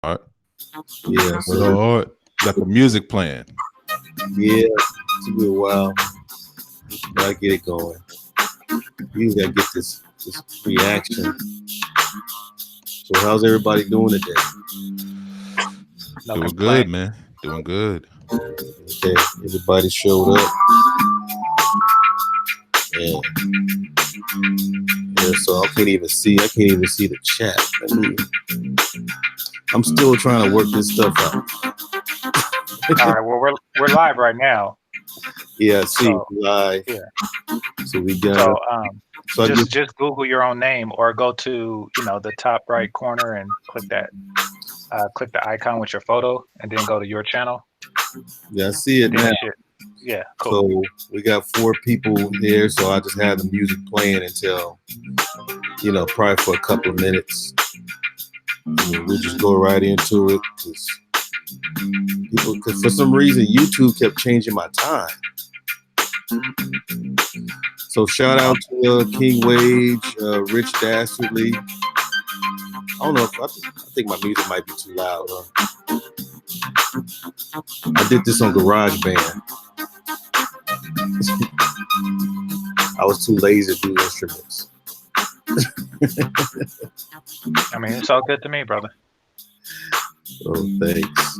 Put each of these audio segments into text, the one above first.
All right. Yeah, Wait, hold on. Got the music playing. yeah, it's a good while. Gotta get it going. You gotta get this reaction. So how's everybody doing today? No Doing complaint. good, man. Doing good. Okay, everybody showed up. Yeah, yeah. So I can't even see. I can't even see the chat. I'm still trying to work this stuff out. All right. Well, we're live right now. Yeah, I see So live. yeah. So we got. So So I just Google your own name or go to the top right corner and click that click the icon with your photo and then go to your channel. Yeah, I see it Then now. it should. Yeah. Cool. So we got 4 people here. So I just had the music playing until probably for a couple of minutes. We'll just go right into it because for some reason YouTube kept changing my time. So shout out to King Wage, Rich Dastardly. I don't know if I think my music might be too loud. I did this on GarageBand. I was too lazy to do instruments. I mean, it's all good to me, brother. Oh, thanks.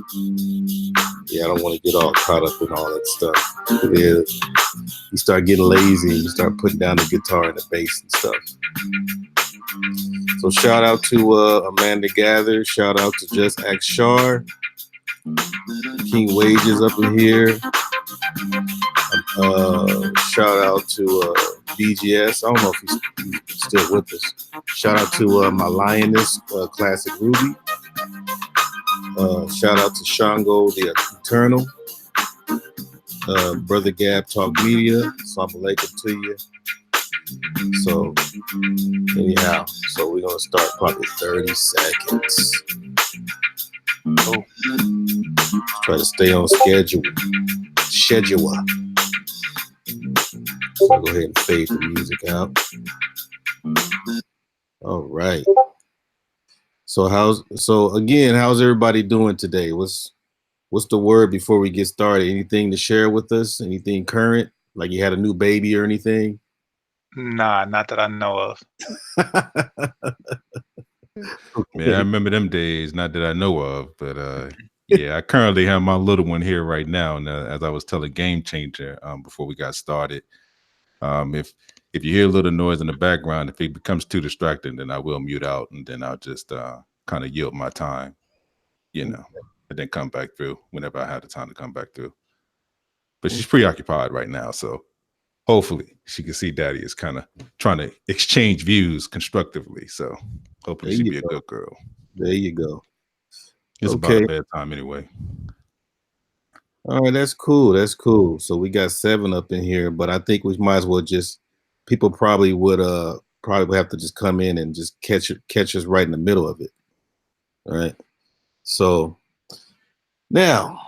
Yeah, I don't want to get all caught up in all that stuff. Yeah, you start getting lazy and you start putting down the guitar and the bass and stuff. So shout out to Amanda Gather. Shout out to Just Act Shar. King Wages up in here. Shout out to BGS. I don't know if he's still with us. Shout out to my Lioness, Classic Ruby. Shout out to Shango the Eternal. Brother Gab Talk Media. Assalamu alaikum to you. So anyhow, so we're gonna start probably 30 seconds. Cool. Try to stay on schedule. So go ahead and fade the music out. All right. So how's everybody doing today? What's the word before we get started? Anything to share with us? Anything current? Like you had a new baby or anything? Nah, not that I know of. Man, I remember them days, not that I know of, but yeah, I currently have my little one here right now. And as I was telling GameChanger before we got started, if you hear a little noise in the background, if it becomes too distracting, then I will mute out and then I'll just kind of yield my time, and then come back through whenever I have the time to come back through. But she's preoccupied right now, so hopefully she can see Daddy is kind of trying to exchange views constructively. So hopefully she'll be a good girl. There you go. It's about a bedtime anyway. All right, that's cool. That's cool. So we got 7 up in here, but I think we might as well people probably would have to just come in and just catch us right in the middle of it. All right. So now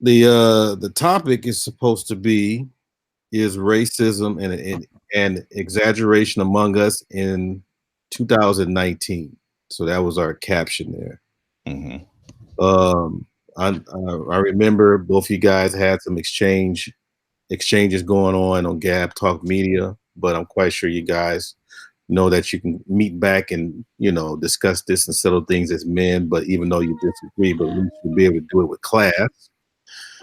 the topic is supposed to be is racism and exaggeration among us in 2019. So that was our caption there. Mm-hmm. I remember both you guys had some exchanges going on Gab Talk Media, but I'm quite sure you guys know that you can meet back and discuss this and settle things as men. But even though you disagree, but at least you'll be able to do it with class.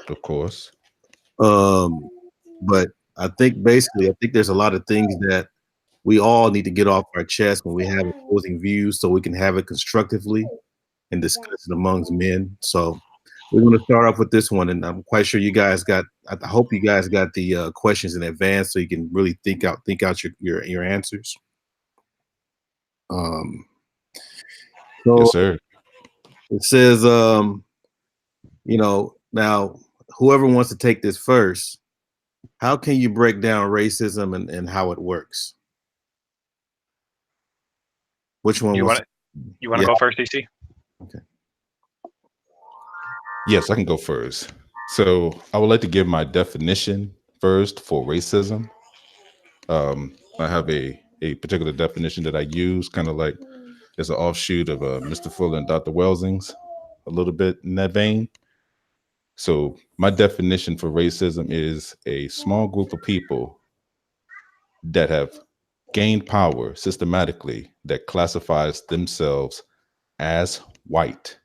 Of course. But I think there's a lot of things that we all need to get off our chest when we have opposing views, so we can have it constructively and discuss it amongst men. So we're going to start off with this one, and I'm quite sure you guys I hope you guys got the questions in advance so you can really think out your answers. So yes, sir. It says, now whoever wants to take this first, how can you break down racism and how it works? Which one? You want to go first, Dee Cee? Okay. Yes, I can go first. So I would like to give my definition first for racism. I have a particular definition that I use, kind of like as an offshoot of Mr. Fuller and Dr. Welsing's. a little bit in that vein. So my definition for racism is a small group of people that have gained power systematically that classifies themselves as white,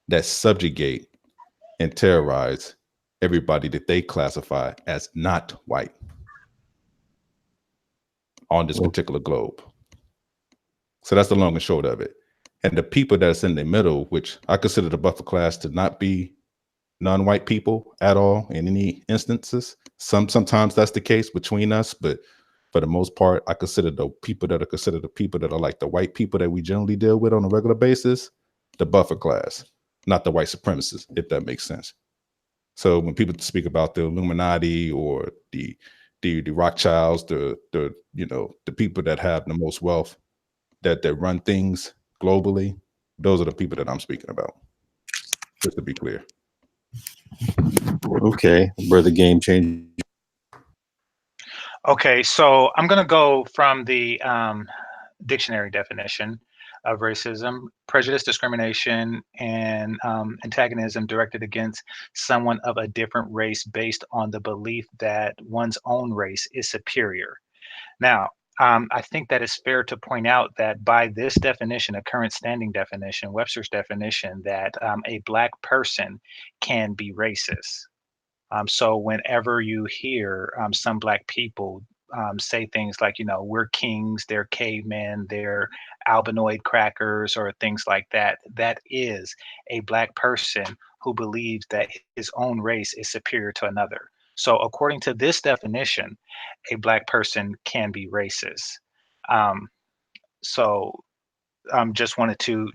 that subjugate and terrorize everybody that they classify as not white on this particular globe. So that's the long and short of it. And the people that's in the middle, which I consider the buffer class to not be non-white people at all in any instances. Sometimes that's the case between us, but for the most part, I consider the people that are considered the people that are like the white people that we generally deal with on a regular basis, the buffer class, not the white supremacists, if that makes sense. So when people speak about the Illuminati or the Rothschilds, the the people that have the most wealth, that run things globally, those are the people that I'm speaking about. Just to be clear. Okay, brother Game Changer. Okay, so I'm going to go from the dictionary definition of racism: prejudice, discrimination, and antagonism directed against someone of a different race based on the belief that one's own race is superior. Now, I think that it's fair to point out that by this definition, a current standing definition, Webster's definition, that a Black person can be racist. So whenever you hear some Black people say things like, we're kings, they're cavemen, they're albinoid crackers, or things like that, that is a Black person who believes that his own race is superior to another. So according to this definition, a Black person can be racist. Um, so just wanted to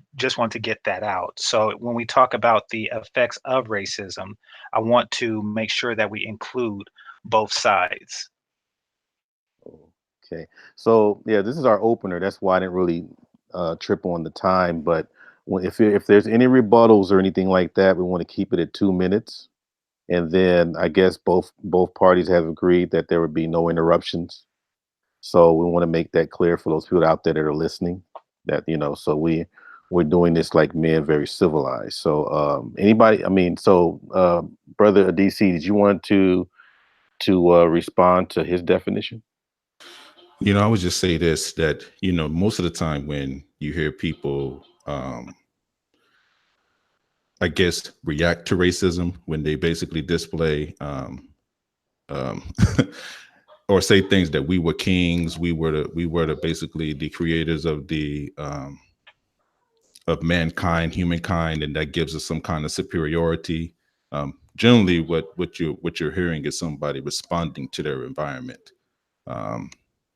get that out. So when we talk about the effects of racism, I want to make sure that we include both sides. Okay, so yeah, this is our opener. That's why I didn't really trip on the time. But if there's any rebuttals or anything like that, we want to keep it at 2 minutes. And then I guess both parties have agreed that there would be no interruptions. So we want to make that clear for those people out there that are listening. That so we're doing this like men, very civilized. So anybody, I mean, so brother DC, did you want to respond to his definition? I would just say this, that, most of the time when you hear people, I guess, react to racism, when they basically display um, or say things that we were kings, we were the basically the creators of the of mankind, humankind, and that gives us some kind of superiority. Generally, what you're hearing is somebody responding to their environment, um,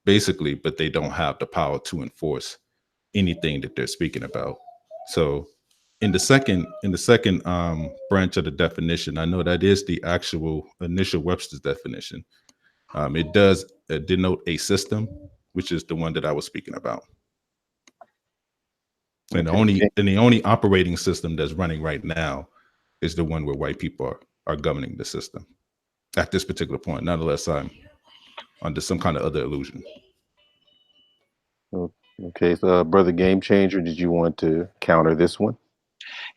basically, but they don't have the power to enforce anything that they're speaking about. So, in the second branch of the definition, I know that is the actual initial Webster's definition. It does denote a system, which is the one that I was speaking about. And the Okay. only operating system that's running right now is the one where white people are governing the system at this particular point. Not unless I'm under some kind of other illusion. Okay, so brother Game Changer, did you want to counter this one?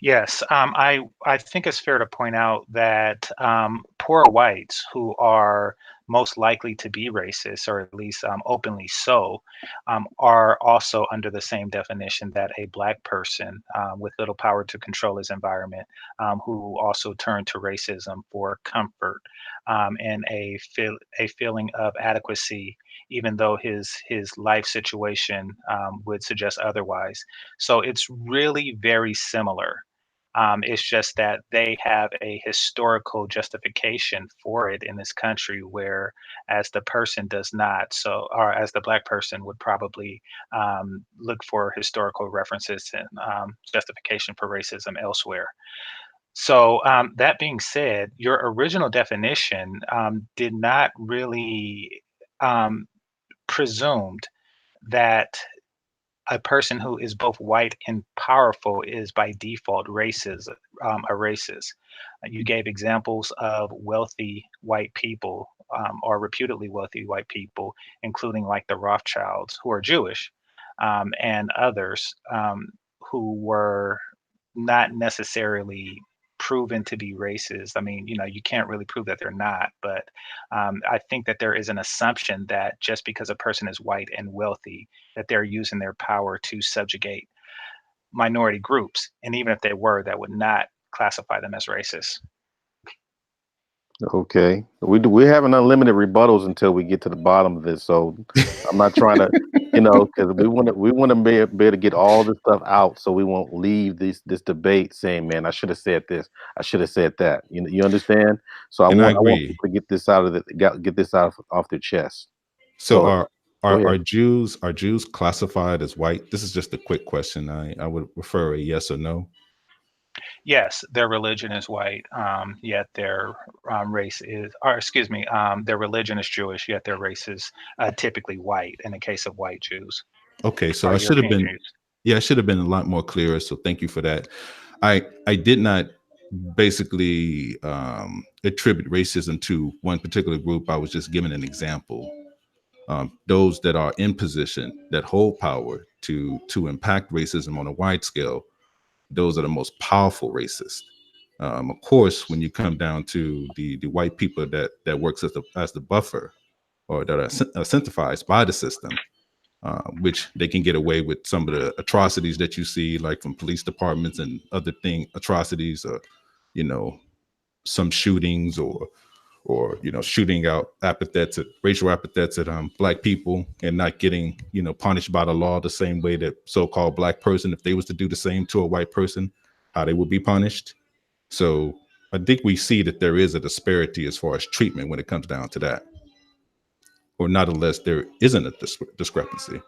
Yes, I think it's fair to point out that poor whites who are most likely to be racist, or at least openly so, are also under the same definition that a Black person with little power to control his environment, who also turn to racism for comfort and a feeling of adequacy, even though his life situation would suggest otherwise. So it's really very similar. It's just that they have a historical justification for it in this country, where as the person does not. So, or as the Black person would probably look for historical references and justification for racism elsewhere. So, that being said, your original definition did not really um, presumed that a person who is both white and powerful is by default a racist. You gave examples of wealthy white people, or reputedly wealthy white people, including like the Rothschilds, who are Jewish, and others who were not necessarily proven to be racist. I mean, you can't really prove that they're not, but I think that there is an assumption that just because a person is white and wealthy, that they're using their power to subjugate minority groups. And even if they were, that would not classify them as racist. Okay, we have an unlimited rebuttals until we get to the bottom of this. So I'm not trying to, because we want to be able to get all this stuff out, so we won't leave this debate saying, "Man, I should have said this, I should have said that." You understand? So I And I want agree. people to get this out of get this out off their chest. So So go ahead. are Jews classified as white? This is just a quick question. I would prefer a yes or no. Yes, their religion is white, yet their race is, or excuse me, their religion is Jewish, yet their race is typically white in the case of white Jews Okay, so or I should have European been Jews. yeah, I should have been a lot more clearer. So thank you for that. I did not basically attribute racism to one particular group. I was just giving an example. Those that are in position that hold power to impact racism on a wide scale, those are the most powerful racists. Of course, when you come down to the white people that works as the buffer or that are incentivized by the system, which they can get away with some of the atrocities that you see, like from police departments and other atrocities, or you know, some shootings, or shooting out racial epithets at black people and not getting punished by the law the same way that so-called black person, if they was to do the same to a white person, how they would be punished. So I think we see that there is a disparity as far as treatment when it comes down to that, or not unless there isn't a discrepancy.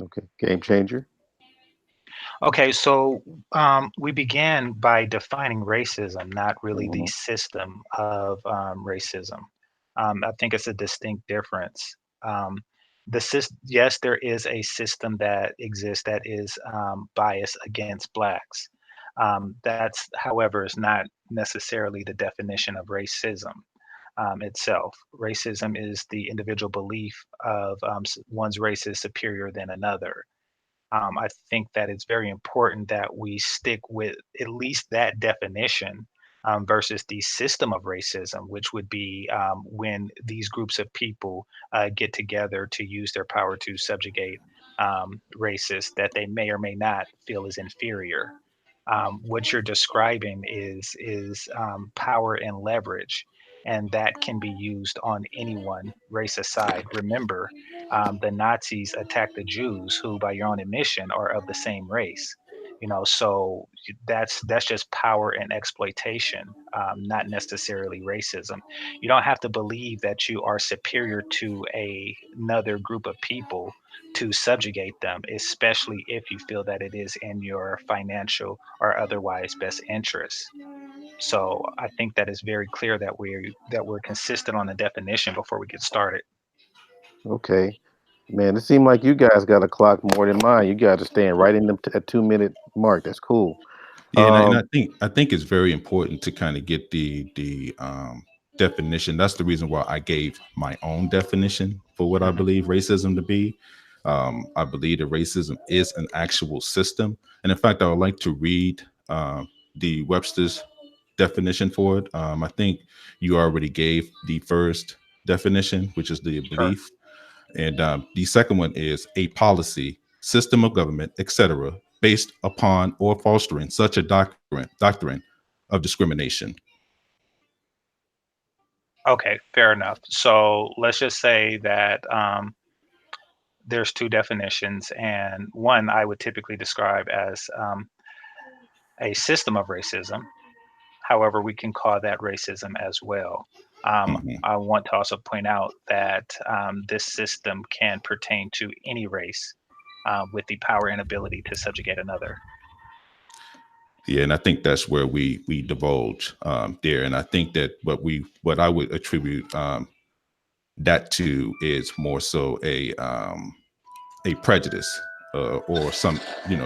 Okay, game changer. Okay, so we began by defining racism, not really the Mhm. system of racism. I think it's a distinct difference. Um, yes, there is a system that exists that is biased against blacks. That's, however, is not necessarily the definition of racism itself. Racism is the individual belief of one's race is superior than another. I think that it's very important that we stick with at least that definition versus the system of racism, which would be when these groups of people get together to use their power to subjugate races that they may or may not feel is inferior. What you're describing is power and leverage, and that can be used on anyone, race aside. Remember, the Nazis attacked the Jews, who, by your own admission, are of the same race. So that's just power and exploitation, not necessarily racism. You don't have to believe that you are superior to another group of people to subjugate them, especially if you feel that it is in your financial or otherwise best interests. So I think that is very clear that we're consistent on the definition before we get started. Okay, man, it seemed like you guys got a clock more than mine. You guys are staying right in the at 2 minute mark. That's cool. Yeah, and Um, I think it's very important to kind of get the definition. That's the reason why I gave my own definition for what I Mhm. believe racism to be. I believe that racism is an actual system, and in fact, I would like to read the Webster's definition for it. I think you already gave the first definition, which is the Sure. belief. And the second one is a policy, system of government, etc., based upon or fostering such a doctrine of discrimination. Okay, fair enough. So let's just say that there's two definitions, and one I would typically describe as a system of racism. However, we can call that racism as well. Mhm. I want to also point out that this system can pertain to any race with the power and ability to subjugate another. Yeah, and I think that's where we divulge there, and I think that what I would attribute that to is more so a prejudice, or some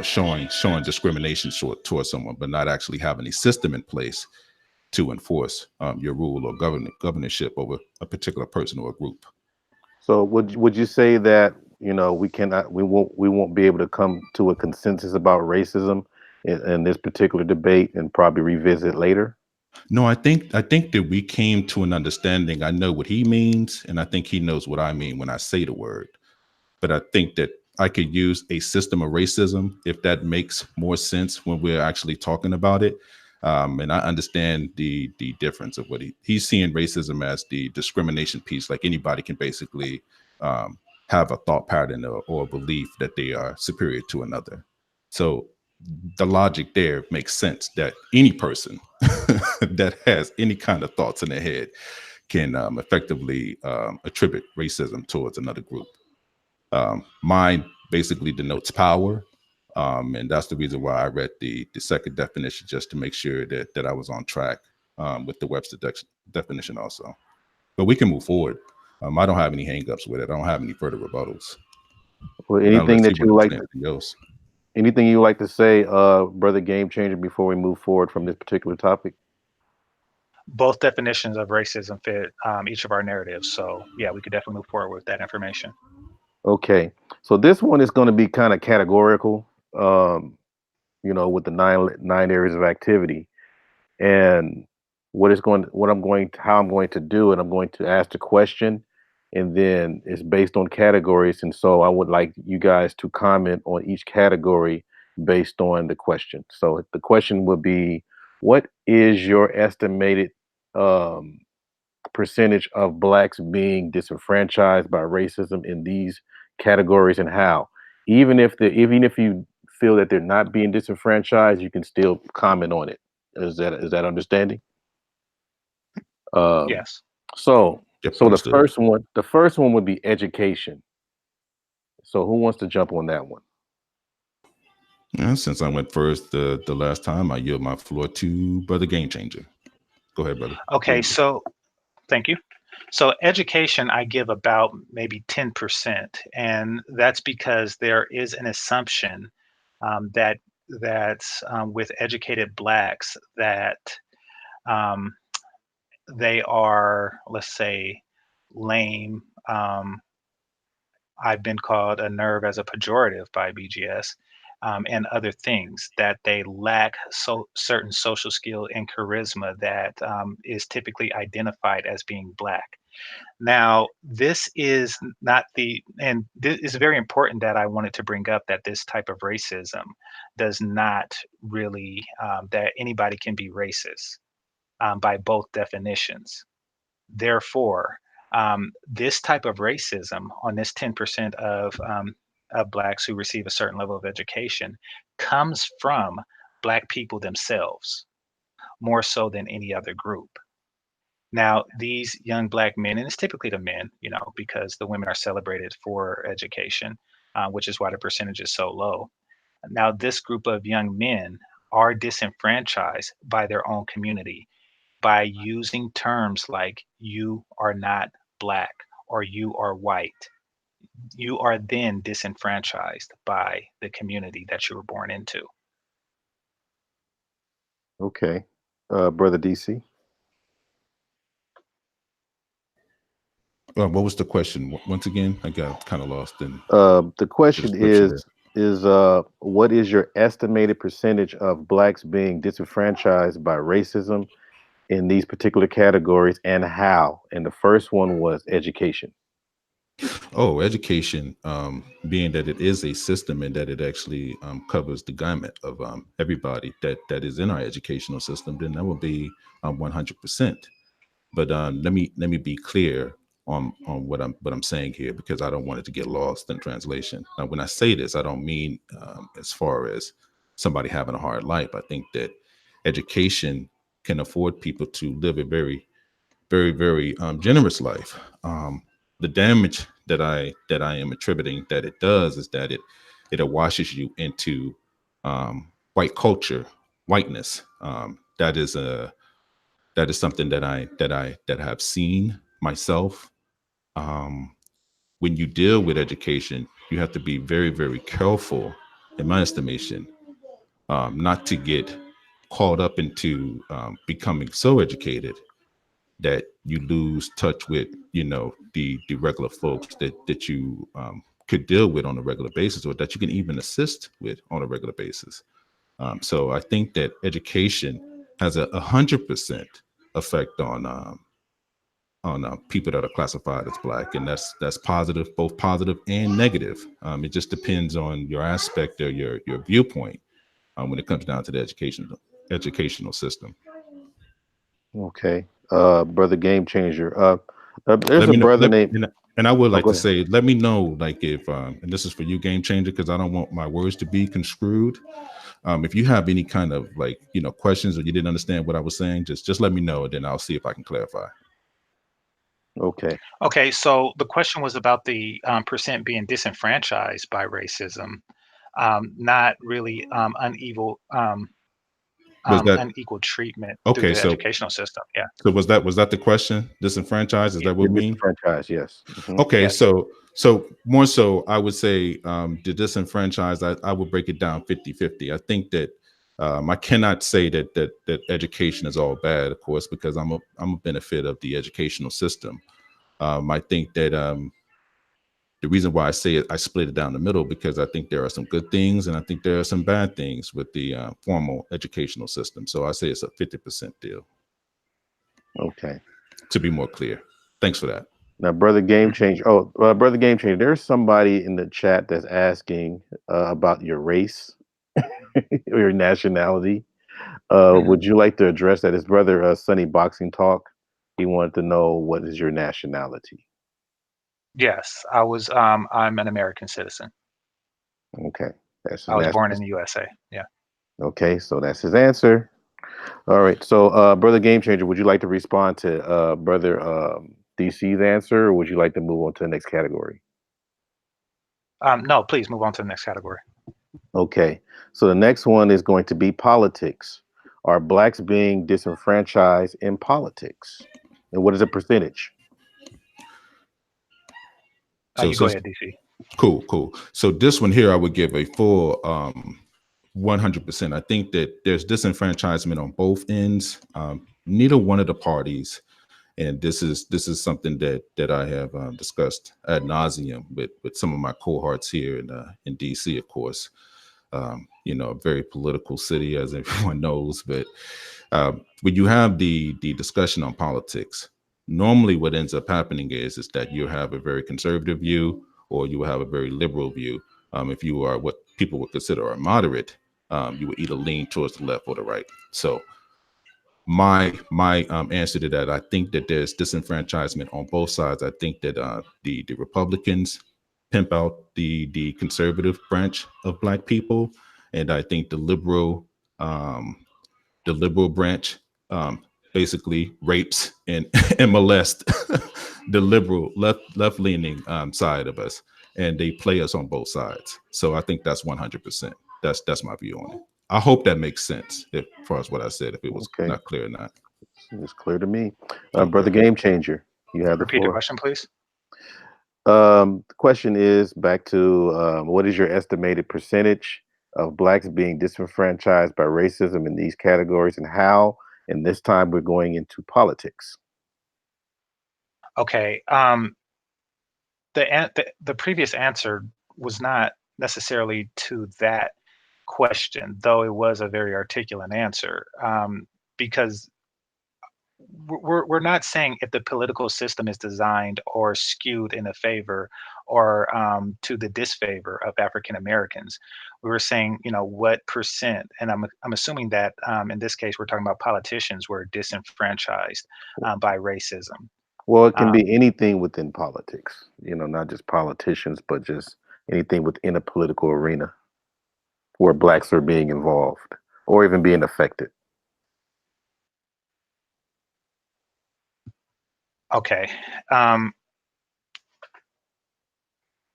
showing discrimination towards someone, but not actually having a system in place to enforce your rule or governorship over a particular person or a group. so would you say that we won't be able to come to a consensus about racism in this particular debate and probably revisit later? No, I think that we came to an understanding. I know what he means, and I think he knows what I mean when I say the word. But I think that I could use a system of racism if that makes more sense when we're actually talking about it. And I understand the difference of what he's seeing racism as the discrimination piece. Like anybody can basically um, have a thought pattern or a belief that they are superior to another. So the logic there makes sense that any person that has any kind of thoughts in their head can effectively attribute racism towards another group. Mine basically denotes power. And that's the reason why I read the second definition, just to make sure that I was on track with the Webster definition also. But we can move forward. I don't have any hangups with it. I don't have any further rebuttals. Well, Now anything let's see that what you it like is anything else. anything you like to say, brother Game Changer, before we move forward from this particular topic? Both definitions of racism fit each of our narratives. So yeah, we could definitely move forward with that information. Okay, so this one is going to be kind of categorical, um, with the nine areas of activity, and how I'm going to do it. I'm going to ask the question, and then it's based on categories, and so I would like you guys to comment on each category based on the question. So the question would be, what is your estimated um, percentage of blacks being disenfranchised by racism in these categories, and how? Even if you feel that they're not being disenfranchised, you can still comment on it. Is that understanding? Um, Yes. so Yep, so understood. the first one would be education. So who wants to jump on that one? Yeah, since I went first the last time, I yield my floor to Brother Game Changer. Go ahead, brother. Okay. So thank you. So education, I give about maybe 10%, and that's because there is an assumption that with educated blacks that um, they are, let's say, lame. I've been called a nerve as a pejorative by BGS, and other things that they lack certain social skill and charisma that is typically identified as being black. Now, this is not the, and this is very important that I wanted to bring up that this type of racism does not really, that anybody can be racist by both definitions. Therefore, this type of racism on this 10% of blacks who receive a certain level of education comes from black people themselves more so than any other group. Now, these young black men, and it's typically the men, because the women are celebrated for education, which is why the percentage is so low. Now, this group of young men are disenfranchised by their own community by using terms like you are not black or you are white. You are then disenfranchised by the community that you were born into. Okay, brother DC. What was the question? Once again, I got kind of lost in The the question description there. is what is your estimated percentage of blacks being disenfranchised by racism in these particular categories, and how? And the first one was education. Oh, education, being that it is a system and that it actually covers the gamut of everybody that is in our educational system, then that would be 100%. But let me be clear on what I'm saying here, because I don't want it to get lost in translation. Now, when I say this, I don't mean as far as somebody having a hard life. I think that education can afford people to live a very, very, very generous life. The damage that I am attributing that it does is that it washes you into white culture, whiteness. That is something that have seen myself. Um, when you deal with education, you have to be very, very careful, in my estimation, not to get caught up into becoming so educated that you lose touch with the regular folks that you could deal with on a regular basis, or that you can even assist with on a regular basis. So I think that education has a 100% effect on people that are classified as Black, and that's positive, both positive and negative. It just depends on your aspect or your viewpoint when it comes down to the educational system. Okay. Brother Game Changer. There's Let a me know. brother named. And I would Oh, like go to ahead. say, let me know, like if, and this is for you, Game Changer, because I don't want my words to be construed. If you have any kind of like, questions or you didn't understand what I was saying, just let me know, and then I'll see if I can clarify. Okay. Okay, so the question was about the percent being disenfranchised by racism, not really Was that unequal treatment through okay? the educational system. Yeah. So was that the question? Disenfranchised? Is Y- that what You're we mean? disenfranchised. Yes. Okay, Yes. so more so, I would say the disenfranchised, I would break it down 50-50. I think that I cannot say that education is all bad, of course, because I'm a benefit of the educational system. I think that the reason why I say it, I split it down the middle, because I think there are some good things and I think there are some bad things with the formal educational system. So I say it's a 50% deal, Okay. to be more clear. Thanks for that. Now, Brother Game Mhm. Changer. Oh, Brother Game Changer. There's somebody in the chat that's asking about your race or your nationality. Mhm. Would you like to address that? His brother, Sunny Boxing Talk. He wanted to know what is your nationality. Yes, I'm an American citizen. Okay, that's I was that's born in the USA. Yeah. okay. So that's his answer. All right. So, Brother Game Changer, would you like to respond to Brother DC's answer, or would you like to move on to the next category? No, please move on to the next category. Okay. So the next one is going to be politics. Are blacks being disenfranchised in politics? And what is the percentage? So You go since ahead, DC. Cool. So this one here, I would give a full 100%. I think that there's disenfranchisement on both ends. Neither one of the parties, and this is something that I have discussed ad nauseum with some of my cohorts here in DC, of course. A very political city, as everyone knows. But when you have the discussion on politics, normally what ends up happening is that you have a very conservative view, or you will have a very liberal view. If you are what people would consider a moderate, you would either lean towards the left or the right. So my answer to that, I think that there's disenfranchisement on both sides. I think that the Republicans pimp out the conservative branch of Black people, and I think the liberal branch basically rapes and, and molest the liberal left leaning side of us, and they play us on both sides. So I think that's 100%. That's my view on it. I hope that makes sense, as far as what I said, if it was Okay, not clear or not. it's clear to me. Okay. Brother Game Changer, you have the Repeat the floor. question, please. The question is back to what is your estimated percentage of blacks being disenfranchised by racism in these categories, and how? And this time we're going into politics. Okay. The previous answer was not necessarily to that question, though it was a very articulate answer. Because we're not saying if the political system is designed or skewed in a favor or to the disfavor of African Americans. We were saying, what percent, and I'm assuming that in this case we're talking about politicians were disenfranchised by racism. Well, it can Um, be anything within politics, not just politicians, but just anything within a political arena where blacks are being involved or even being affected. okay. Um,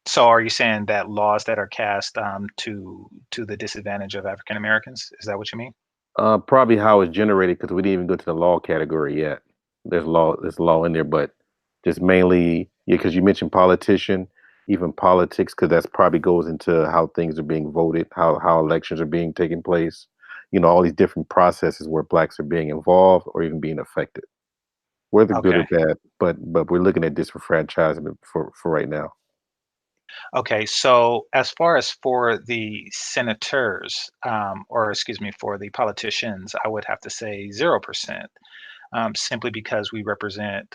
so are you saying that laws that are cast to the disadvantage of African Americans? Is that what you mean? Probably how it's generated because we didn't even go to the law category yet. There's law in there, but just mainly, yeah, because you mentioned politician, even politics, because that's probably goes into how things are being voted, how elections are being taken place. All these different processes where blacks are being involved or even being affected, whether good or Okay. bad. But we're looking at disenfranchisement for right now. Okay, so as far as for the senators, or excuse me, for the politicians, I would have to say 0%. Simply because we represent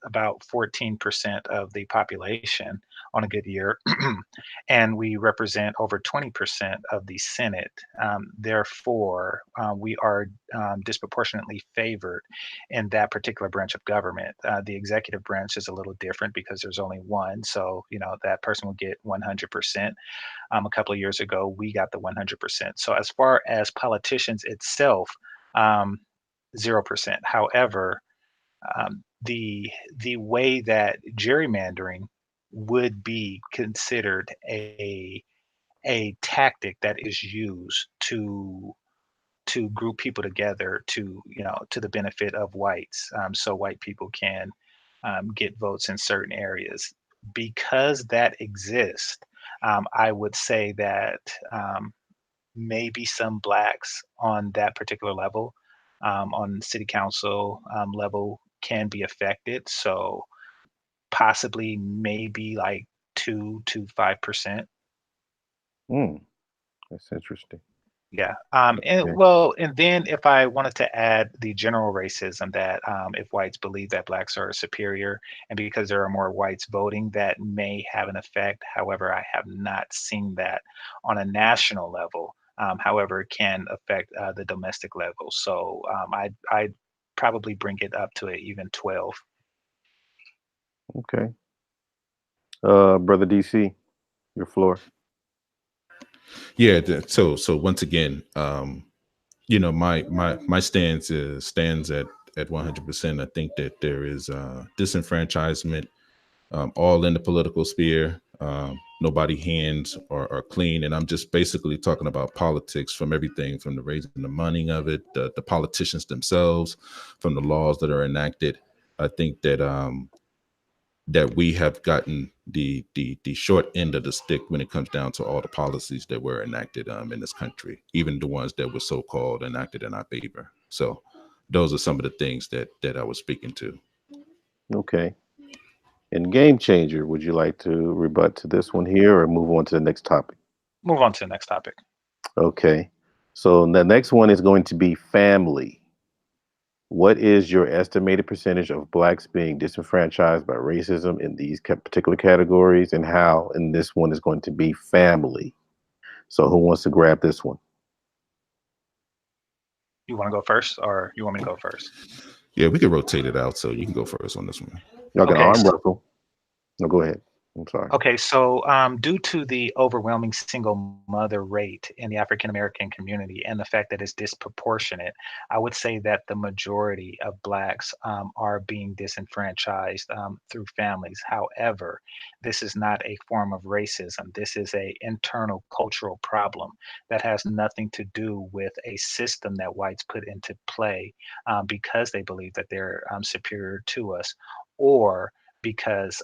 about 14% of the population on a good year, and we represent over 20% of the Senate. Therefore, we are disproportionately favored in that particular branch of government. The executive branch is a little different because there's only one, so that person will get 100%. A couple of years ago, we got the 100%. So as far as politicians itself, um, 0%. However, the way that gerrymandering would be considered a tactic that is used to group people together to the benefit of whites, so white people can get votes in certain areas. Because that exists, I would say that maybe some blacks on that particular level, on city council level, can be affected. So possibly maybe like 2 to 5%. Hmm, that's interesting. Yeah. And Okay. well, and then if I wanted to add the general racism that if whites believe that blacks are superior, and because there are more whites voting, that may have an effect. However, I have not seen that on a national level. However, it can affect the domestic level. So I'd probably bring it up to an even 12. Okay. Brother DC, your floor. Yeah. So once again, my stance stands at 100%. I think that there is disenfranchisement all in the political sphere. Nobody hands are clean, and I'm just basically talking about politics, from everything from the raising the money of it, the politicians themselves, from the laws that are enacted. I think that we have gotten the short end of the stick when it comes down to all the policies that were enacted in this country, even the ones that were so called enacted in our favor. So those are some of the things that I was speaking to. Okay. And game changer, would you like to rebut to this one here or move on to the next topic? Move on to the next topic. Okay. So the next one is going to be family. What is your estimated percentage of blacks being disenfranchised by racism in these particular categories, and how? And this one is going to be family. So who wants to grab this one? You want to go first, or you want me to go first? Yeah, we could rotate it out, so you can go first on this one. Y'all can Okay. arm wrestle. No, go ahead. I'm sorry. Okay, so due to the overwhelming single mother rate in the African American community and the fact that it's disproportionate, I would say that the majority of Blacks are being disenfranchised through families. However, this is not a form of racism. This is a internal cultural problem that has nothing to do with a system that whites put into play because they believe that they're superior to us, or because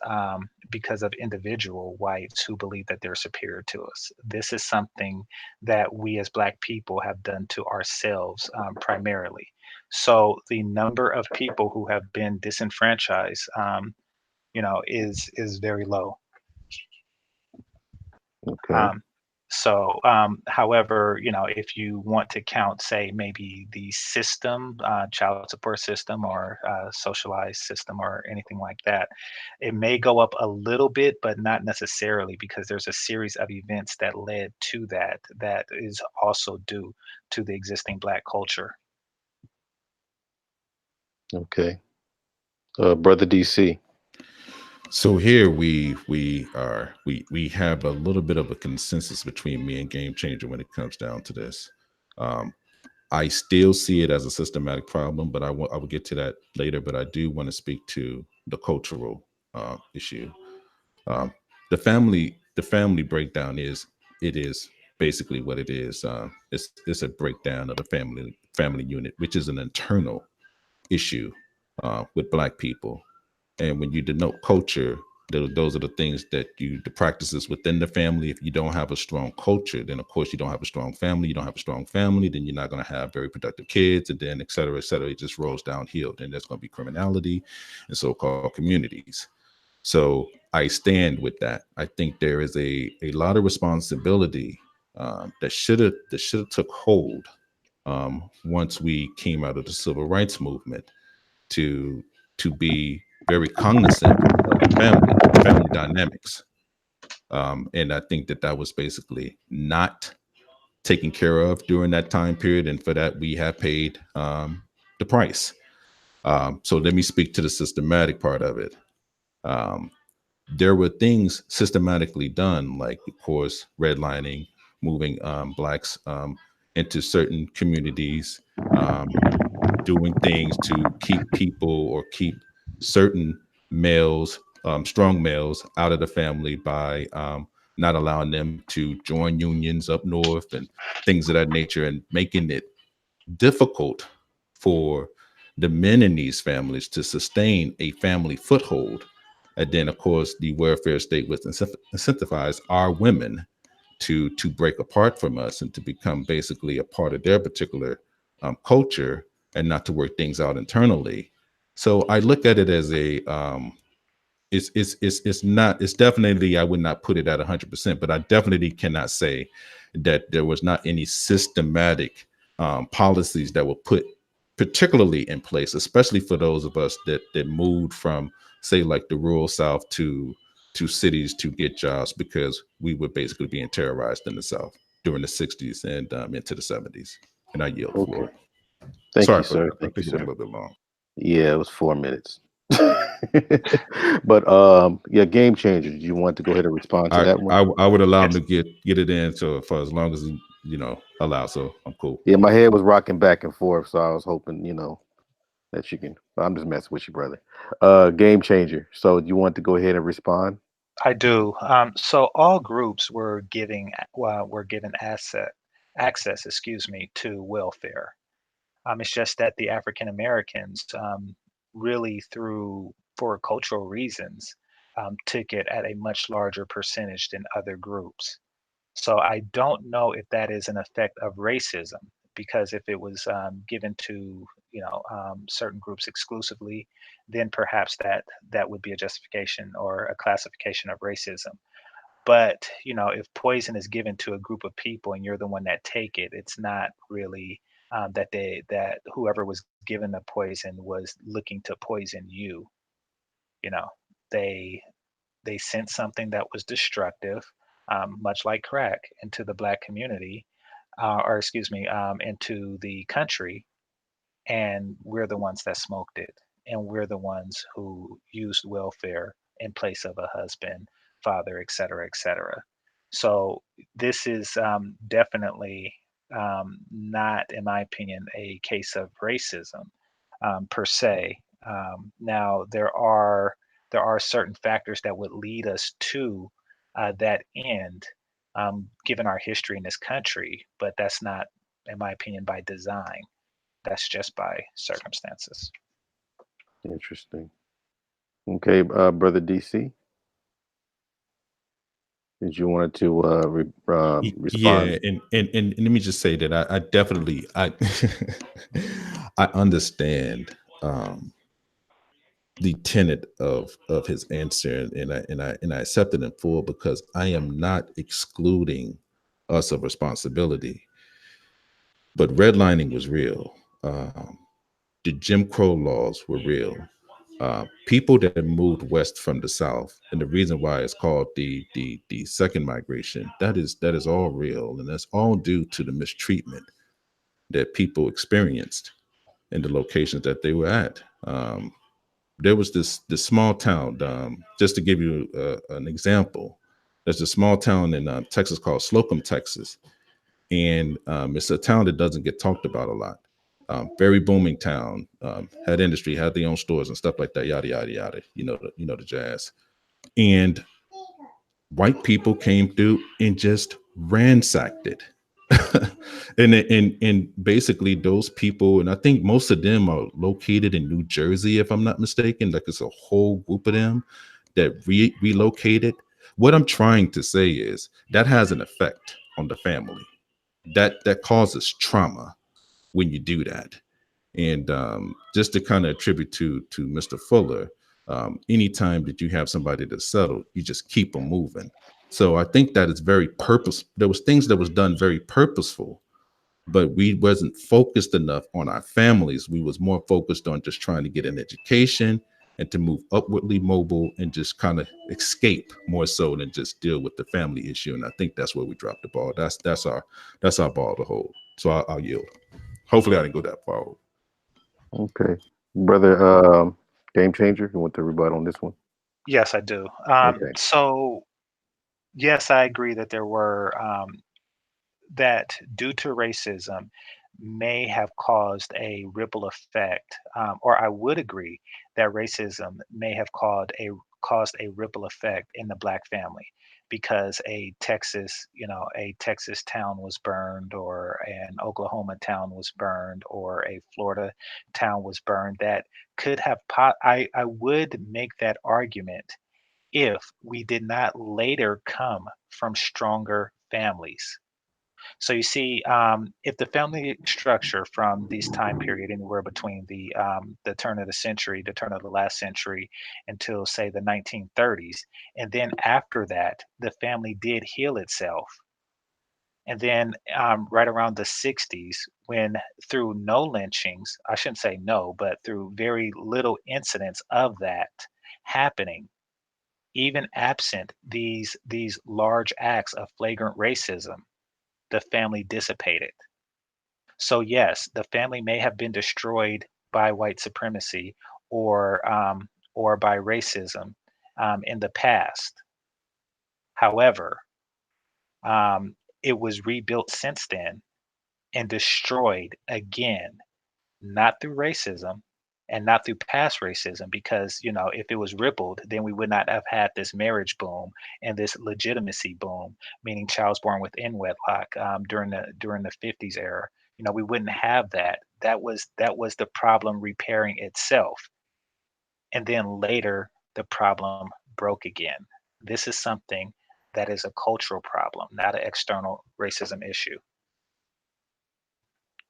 of individual whites who believe that they're superior to us. This is something that we as Black people have done to ourselves primarily. So the number of people who have been disenfranchised, is very low. Okay. Um, however, if you want to count, say, maybe the system, child support system, or socialized system, or anything like that, it may go up a little bit, but not necessarily, because there's a series of events that led to that that is also due to the existing Black culture. Okay. Brother DC. So here we have a little bit of a consensus between me and Game Changer when it comes down to this. Um, I still see it as a systematic problem, but I will get to that later. But I do want to speak to the cultural issue. Um, the family breakdown is basically what it is. It's a breakdown of the family unit, which is an internal issue with Black people. And when you denote culture, those are the things that the practices within the family. If you don't have a strong culture, then of course you don't have a strong family. You don't have a strong family, then you're not going to have very productive kids, and then et cetera, et cetera. It just rolls downhill. Then there's going to be criminality and so-called communities. So I stand with that. I think there is a lot of responsibility that should have took hold once we came out of the civil rights movement to be very cognizant of family dynamics. And I think that was basically not taken care of during that time period, and for that we have paid the price. So let me speak to the systematic part of it. Um, there were things systematically done, like, of course, redlining, moving blacks into certain communities, um, doing things to keep people or keep certain males, strong males, out of the family by not allowing them to join unions up north and things of that nature, and making it difficult for the men in these families to sustain a family foothold. And then, of course, the welfare state would incentivize our women to break apart from us and to become basically a part of their particular culture and not to work things out internally. So I look at it as a it's not, it's definitely, I would not put it at 100%, but I definitely cannot say that there was not any systematic policies that were put particularly in place, especially for those of us that moved from, say, like the rural South to cities to get jobs, because we were basically being terrorized in the South during the 60s and into the 70s. And I yield the Okay. floor. Thank you, Sorry for sir. that. I Thank you, think it went a sir. little bit long. Yeah, it was 4 minutes. But yeah, game changer. Do you want to go ahead and respond to I, that one? I would allow him Yes. to get it in, so for as long as he, allow. So I'm cool. Yeah, my head was rocking back and forth, so I was hoping, that you can. I'm just messing with you, brother. Game changer. So you want to go ahead and respond? I do. So all groups were given access, excuse me, to welfare. It's just that the African Americans, really through for cultural reasons, took it at a much larger percentage than other groups. So I don't know if that is an effect of racism, because if it was given to certain groups exclusively, then perhaps that would be a justification or a classification of racism. But if poison is given to a group of people and you're the one that take it, it's not really that whoever was given the poison was looking to poison you. You know, they they sent something that was destructive, much like crack, into the black community, or excuse me, into the country, and we're the ones that smoked it, and we're the ones who used welfare in place of a husband, father, et cetera, et cetera. So this is definitely not, in my opinion, a case of racism per se. Now there are certain factors that would lead us to that end, given our history in this country, but that's not, in my opinion, by design. That's just by circumstances. Interesting. Okay, brother DC, did you want to Yeah, respond? and let me just say that I definitely I understand the tenet of his answer, and I accept it in full, because I am not excluding us of responsibility. But redlining was real. The Jim Crow laws were real. People that moved west from the South, and the reason why it's called the second migration, that is all real, and that's all due to the mistreatment that people experienced in the locations that they were at. There was this small town. Just to give you an example, there's a small town in Texas called Slocum, Texas, and it's a town that doesn't get talked about a lot. Very booming town, had industry, had their own stores and stuff like that, yada yada yada. You know the jazz. And white people came through and just ransacked it. And basically those people, and I think most of them are located in New Jersey, if I'm not mistaken. Like, it's a whole group of them that relocated. What I'm trying to say is that has an effect on the family. That causes trauma when you do that. And just to kind of attribute to Mr. Fuller, Anytime that you have somebody that's settled, you just keep them moving. So I think that it's very purpose. There was things that was done very purposeful, but we wasn't focused enough on our families. We was more focused on just trying to get an education and to move upwardly mobile and just kind of escape more so than just deal with the family issue. And I think that's where we dropped the ball. That's our ball to hold. So I'll yield. Hopefully I didn't go that far. Okay, brother, game changer. You want to rebut on this one? Yes, I do. Okay. So yes, I agree that there were that due to racism may have caused a ripple effect, or I would agree that racism may have caused a ripple effect in the black family because a Texas town was burned, or an Oklahoma town was burned, or a Florida town was burned. That could have I would make that argument if we did not later come from stronger families. So you see, if the family structure from this time period, anywhere between the turn of the century, the turn of the last century, until say the 1930s, and then after that, the family did heal itself, and then right around the 60s, when through no lynchings, I shouldn't say no, but through very little incidents of that happening, even absent these large acts of flagrant racism, the family dissipated. So yes, the family may have been destroyed by white supremacy, or by racism in the past. However, it was rebuilt since then and destroyed again, not through racism and not through past racism, because if it was rippled, then we would not have had this marriage boom and this legitimacy boom, meaning child's born within wedlock, during the 50s era. We wouldn't have that. That was the problem repairing itself, and then later the problem broke again. This is something that is a cultural problem, not an external racism issue.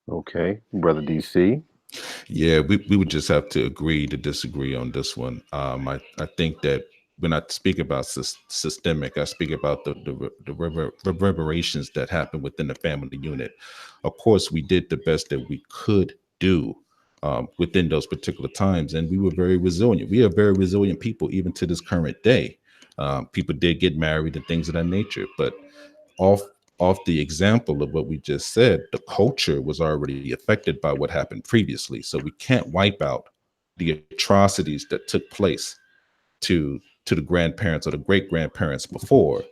Okay, brother DC. Yeah, we would just have to agree to disagree on this one. I think that when I speak about systemic, I speak about the reverberations that happen within the family unit. Of course, we did the best that we could do within those particular times, and we were very resilient. We are very resilient people, even to this current day. People did get married and things of that nature, but off off the example of what we just said, the culture was already affected by what happened previously. So we can't wipe out the atrocities that took place to the grandparents or the great grandparents before,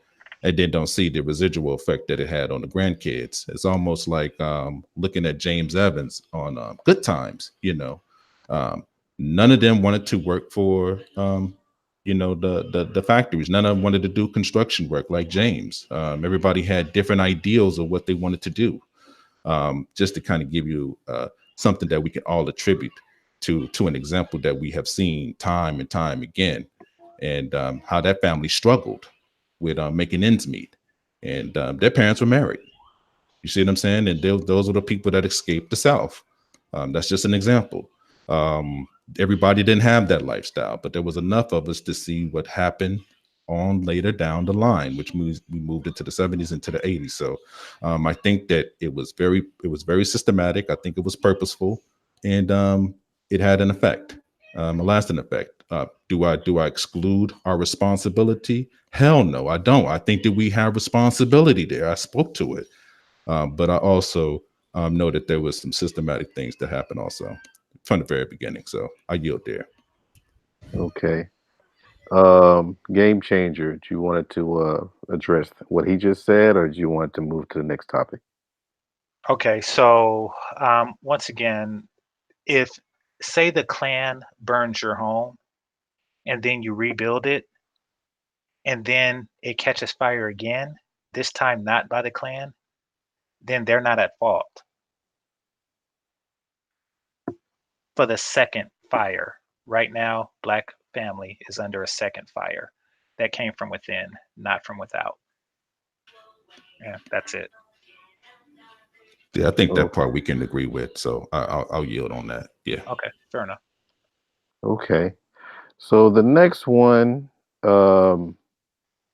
and then don't see the residual effect that it had on the grandkids. It's almost like looking at James Evans on Good Times. Um, None of them wanted to work for the factories. None of them wanted to do construction work like James. Everybody had different ideals of what they wanted to do. Just to kind of give you something that we can all attribute to an example that we have seen time and time again, and how that family struggled with making ends meet, and their parents were married. You see what I'm saying? And those are the people that escaped the South. That's just an example. Um, Everybody didn't have that lifestyle, but there was enough of us to see what happened on later down the line, which moves we moved into the 70s, into the 80s. So I think that it was very systematic. I think it was purposeful, and it had an effect, a lasting effect. Do I exclude our responsibility? Hell no, I don't. I think that we have responsibility there. I spoke to it, but I also know that there was some systematic things that happened also from the very beginning. So I yield there. Okay. Game changer. Do you wanted to address what he just said, or do you want to move to the next topic? Okay, so once again, if say the Klan burns your home and then you rebuild it and then it catches fire again, this time not by the Klan, then they're not at fault for the second fire. Right now, Black family is under a second fire that came from within, not from without. Yeah, that's it. Yeah, I think that Okay. part we can agree with. So I'll yield on that. Yeah. Okay, fair enough. Okay. So the next one um,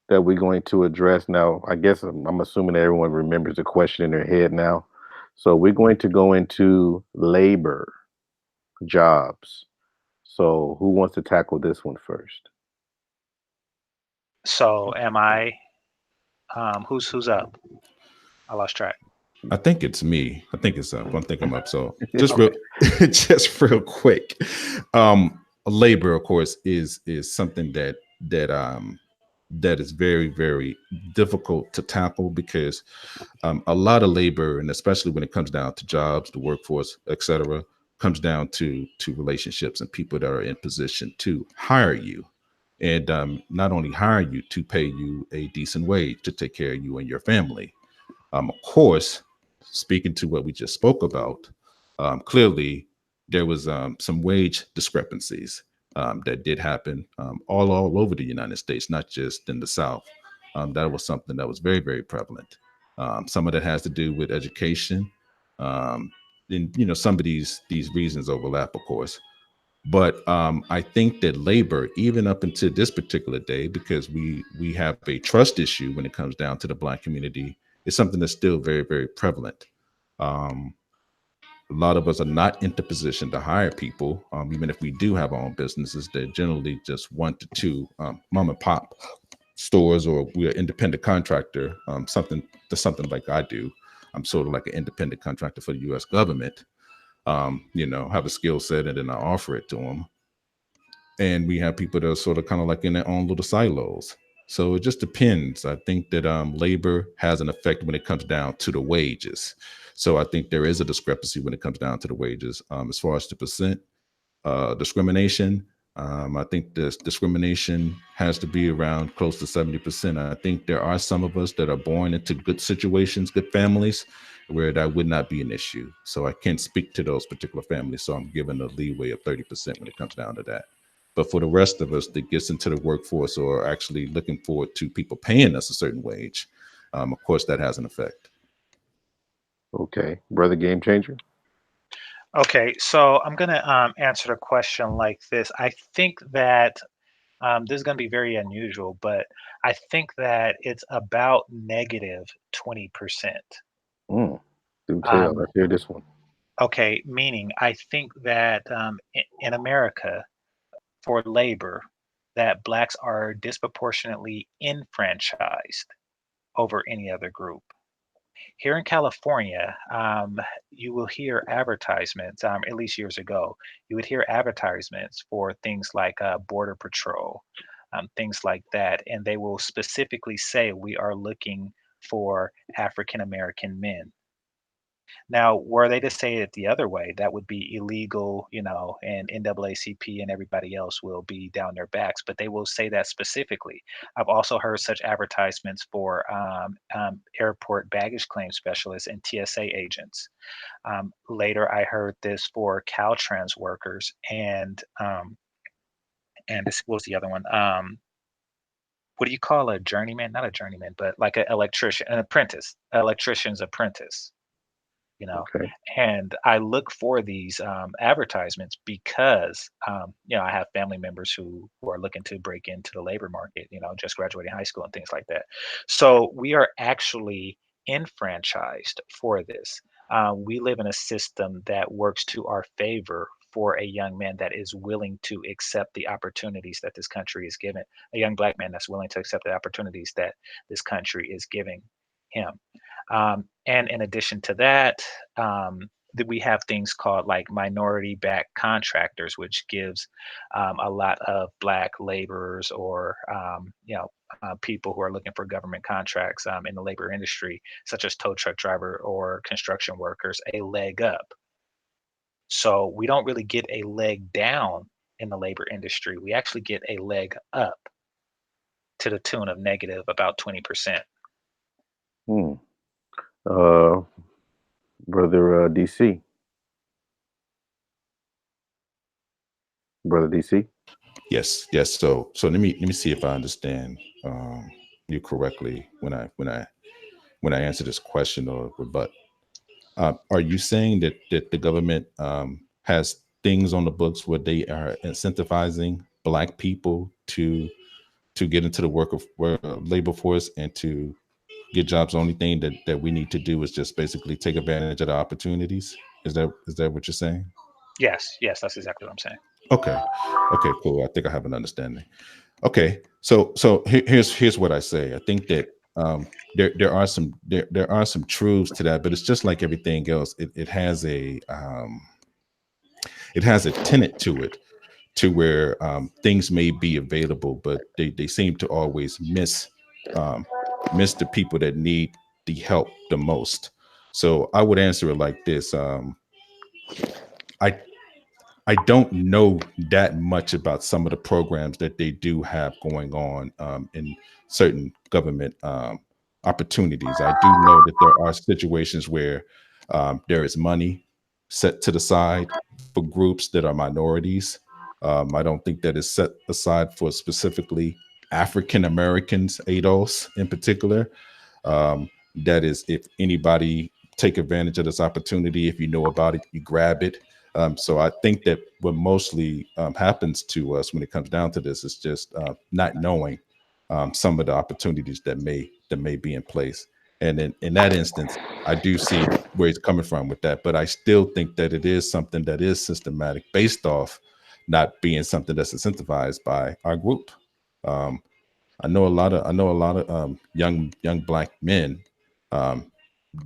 that we're going to address now, I guess I'm assuming that everyone remembers the question in their head now. So we're going to go into labor jobs. So who wants to tackle this one first? So am I? Who's up? I lost track. I think it's me. I think it's up. I think I'm up. So just real, Okay. just real quick. Labor, of course, is something that is very very difficult to tackle because a lot of labor, and especially when it comes down to jobs, the workforce, etc., comes down to relationships and people that are in position to hire you, and not only hire you to pay you a decent wage to take care of you and your family. Of course, speaking to what we just spoke about, clearly there was some wage discrepancies that did happen all over the United States, not just in the South. That was something that was very, very prevalent. Some of that has to do with education. Um, and some of these reasons overlap, of course. But I think that labor, even up until this particular day, because we have a trust issue when it comes down to the Black community, is something that's still very, very prevalent. Um, a lot of us are not in the position to hire people, even if we do have our own businesses. They're generally just one to two mom and pop stores, or we're an independent contractor, something like I do. I'm sort of like an independent contractor for the U.S. government. Have a skill set and then I offer it to them. And we have people that are sort of kind of like in their own little silos. So it just depends. I think that labor has an effect when it comes down to the wages. So I think there is a discrepancy when it comes down to the wages. As far as the percent discrimination, I think this discrimination has to be around close to 70%. I think there are some of us that are born into good situations, good families, where that would not be an issue. So I can't speak to those particular families. So I'm giving a leeway of 30% when it comes down to that. But for the rest of us that gets into the workforce or actually looking forward to people paying us a certain wage, of course, that has an effect. Okay, brother game changer. Okay, so I'm gonna answer the question like this. I think that this is gonna be very unusual, but I think that it's about negative 20%. Mm, do tell. Um, Let's hear this one. okay, meaning I think that in America, for labor, that blacks are disproportionately enfranchised over any other group. Here in California, you will hear advertisements, at least years ago, you would hear advertisements for things like Border Patrol, things like that. And they will specifically say, we are looking for African American men. Now, were they to say it the other way, that would be illegal, and NAACP and everybody else will be down their backs, but they will say that specifically. I've also heard such advertisements for airport baggage claim specialists and TSA agents. Later, I heard this for Caltrans workers and this what was the other one. What do you call a journeyman? Not a journeyman, but like an electrician, an apprentice, electrician's apprentice. you know Okay. and I look for these advertisements because I have family members who are looking to break into the labor market, just graduating high school and things like that. So we are actually enfranchised for this. We live in a system that works to our favor for a young man that is willing to accept the opportunities that this country is giving, a young black man that's willing to accept the opportunities that this country is giving him. And in addition to that, we have things called like minority-backed contractors, which gives a lot of black laborers or people who are looking for government contracts in the labor industry, such as tow truck driver or construction workers, a leg up. So we don't really get a leg down in the labor industry. We actually get a leg up to the tune of negative about 20%. Hmm. Uh, brother DC, brother DC. Yes. So let me see if I understand you correctly when I answer this question or rebut. Are you saying that the government has things on the books where they are incentivizing Black people to get into the labor force and to get jobs. The only thing that we need to do is just basically take advantage of the opportunities. Is that what you're saying? Yes, that's exactly what I'm saying. Okay. Okay, cool. I think I have an understanding. Okay. So here's what I say. I think that there are some truths to that, but it's just like everything else. It has a tenet to it, to where things may be available, but they seem to always um, miss the people that need the help the most. So I would answer it like this. I I don't know that much about some of the programs that they do have going on in certain government opportunities. I do know that there are situations where there is money set to the side for groups that are minorities. I don't think that is set aside for specifically African Americans, ADOS in particular. That is, if anybody take advantage of this opportunity, if you know about it, you grab it. So I think that what mostly happens to us when it comes down to this is just not knowing some of the opportunities that may be in place. And in that instance, I do see where he's coming from with that, but I still think that it is something that is systematic, based off not being something that's incentivized by our group. Um, I know a lot of young black men um,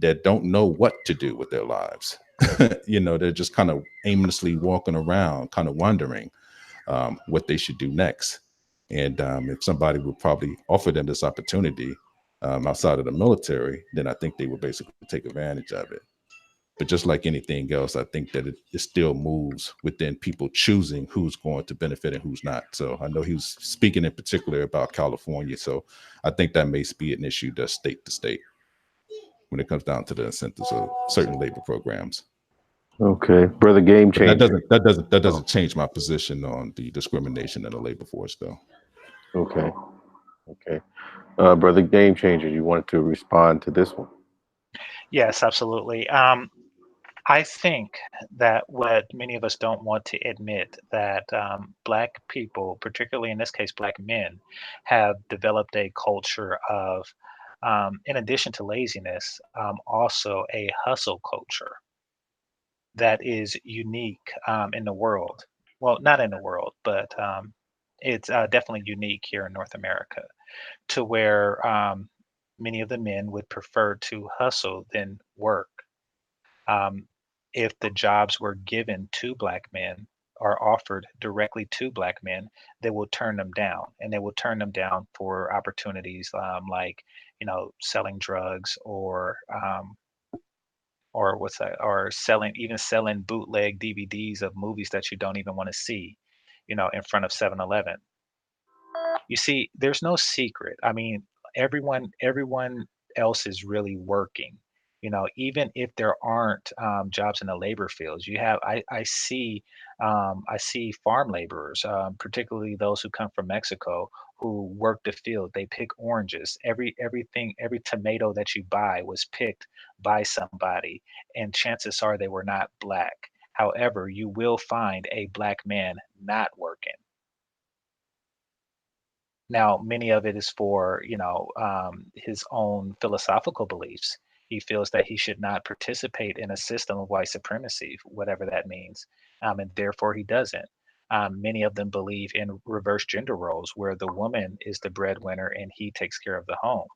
that don't know what to do with their lives. They're just kind of aimlessly walking around, kind of wondering what they should do next. And if somebody would probably offer them this opportunity outside of the military, then I think they would basically take advantage of it. But just like anything else, I think that it still moves within people choosing who's going to benefit and who's not. So I know he was speaking in particular about California. So I think that may be an issue that's state to state when it comes down to the incentives of certain labor programs. Okay, brother Game But that Changer. doesn't that doesn't that Oh, doesn't change my position on the discrimination in the labor force, though. okay, okay. Brother Game Changer, you wanted to respond to this one? Yes, absolutely. I think that what many of us don't want to admit, that Black people, particularly in this case, Black men, have developed a culture of, in addition to laziness, also a hustle culture that is unique in the world. Well, not in the world, but it's definitely unique here in North America, to where many of the men would prefer to hustle than work. um, if the jobs were given to black men or offered directly to black men, they will turn them down, and they will turn them down for opportunities like, selling drugs, or what's that, or selling bootleg DVDs of movies that you don't even want to see, in front of 7-Eleven. You see, there's no secret. I mean, everyone else is really working. Even if there aren't jobs in the labor fields, you have I see farm laborers, particularly those who come from Mexico, who work the field. They pick oranges. Every tomato that you buy was picked by somebody, and chances are they were not black. However, you will find a black man not working. Now, many of it is for, his own philosophical beliefs. He feels that he should not participate in a system of white supremacy, whatever that means, and therefore he doesn't. Many of them believe in reverse gender roles, where the woman is the breadwinner and he takes care of the home.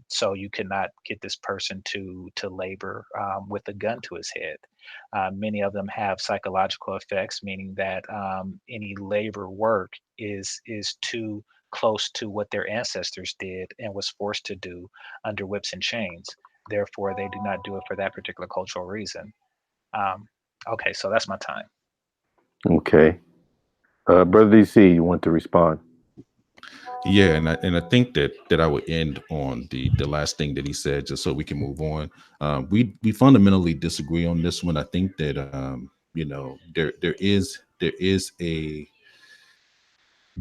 So you cannot get this person to labor with a gun to his head. Many of them have psychological effects, meaning that any labor work is too close to what their ancestors did and was forced to do under whips and chains. Therefore, they do not do it for that particular cultural reason. Um, okay, so that's my time. Okay, brother DC, you want to respond? Yeah, and I think that I would end on the last thing that he said, just so we can move on. We fundamentally disagree on this one. I think that there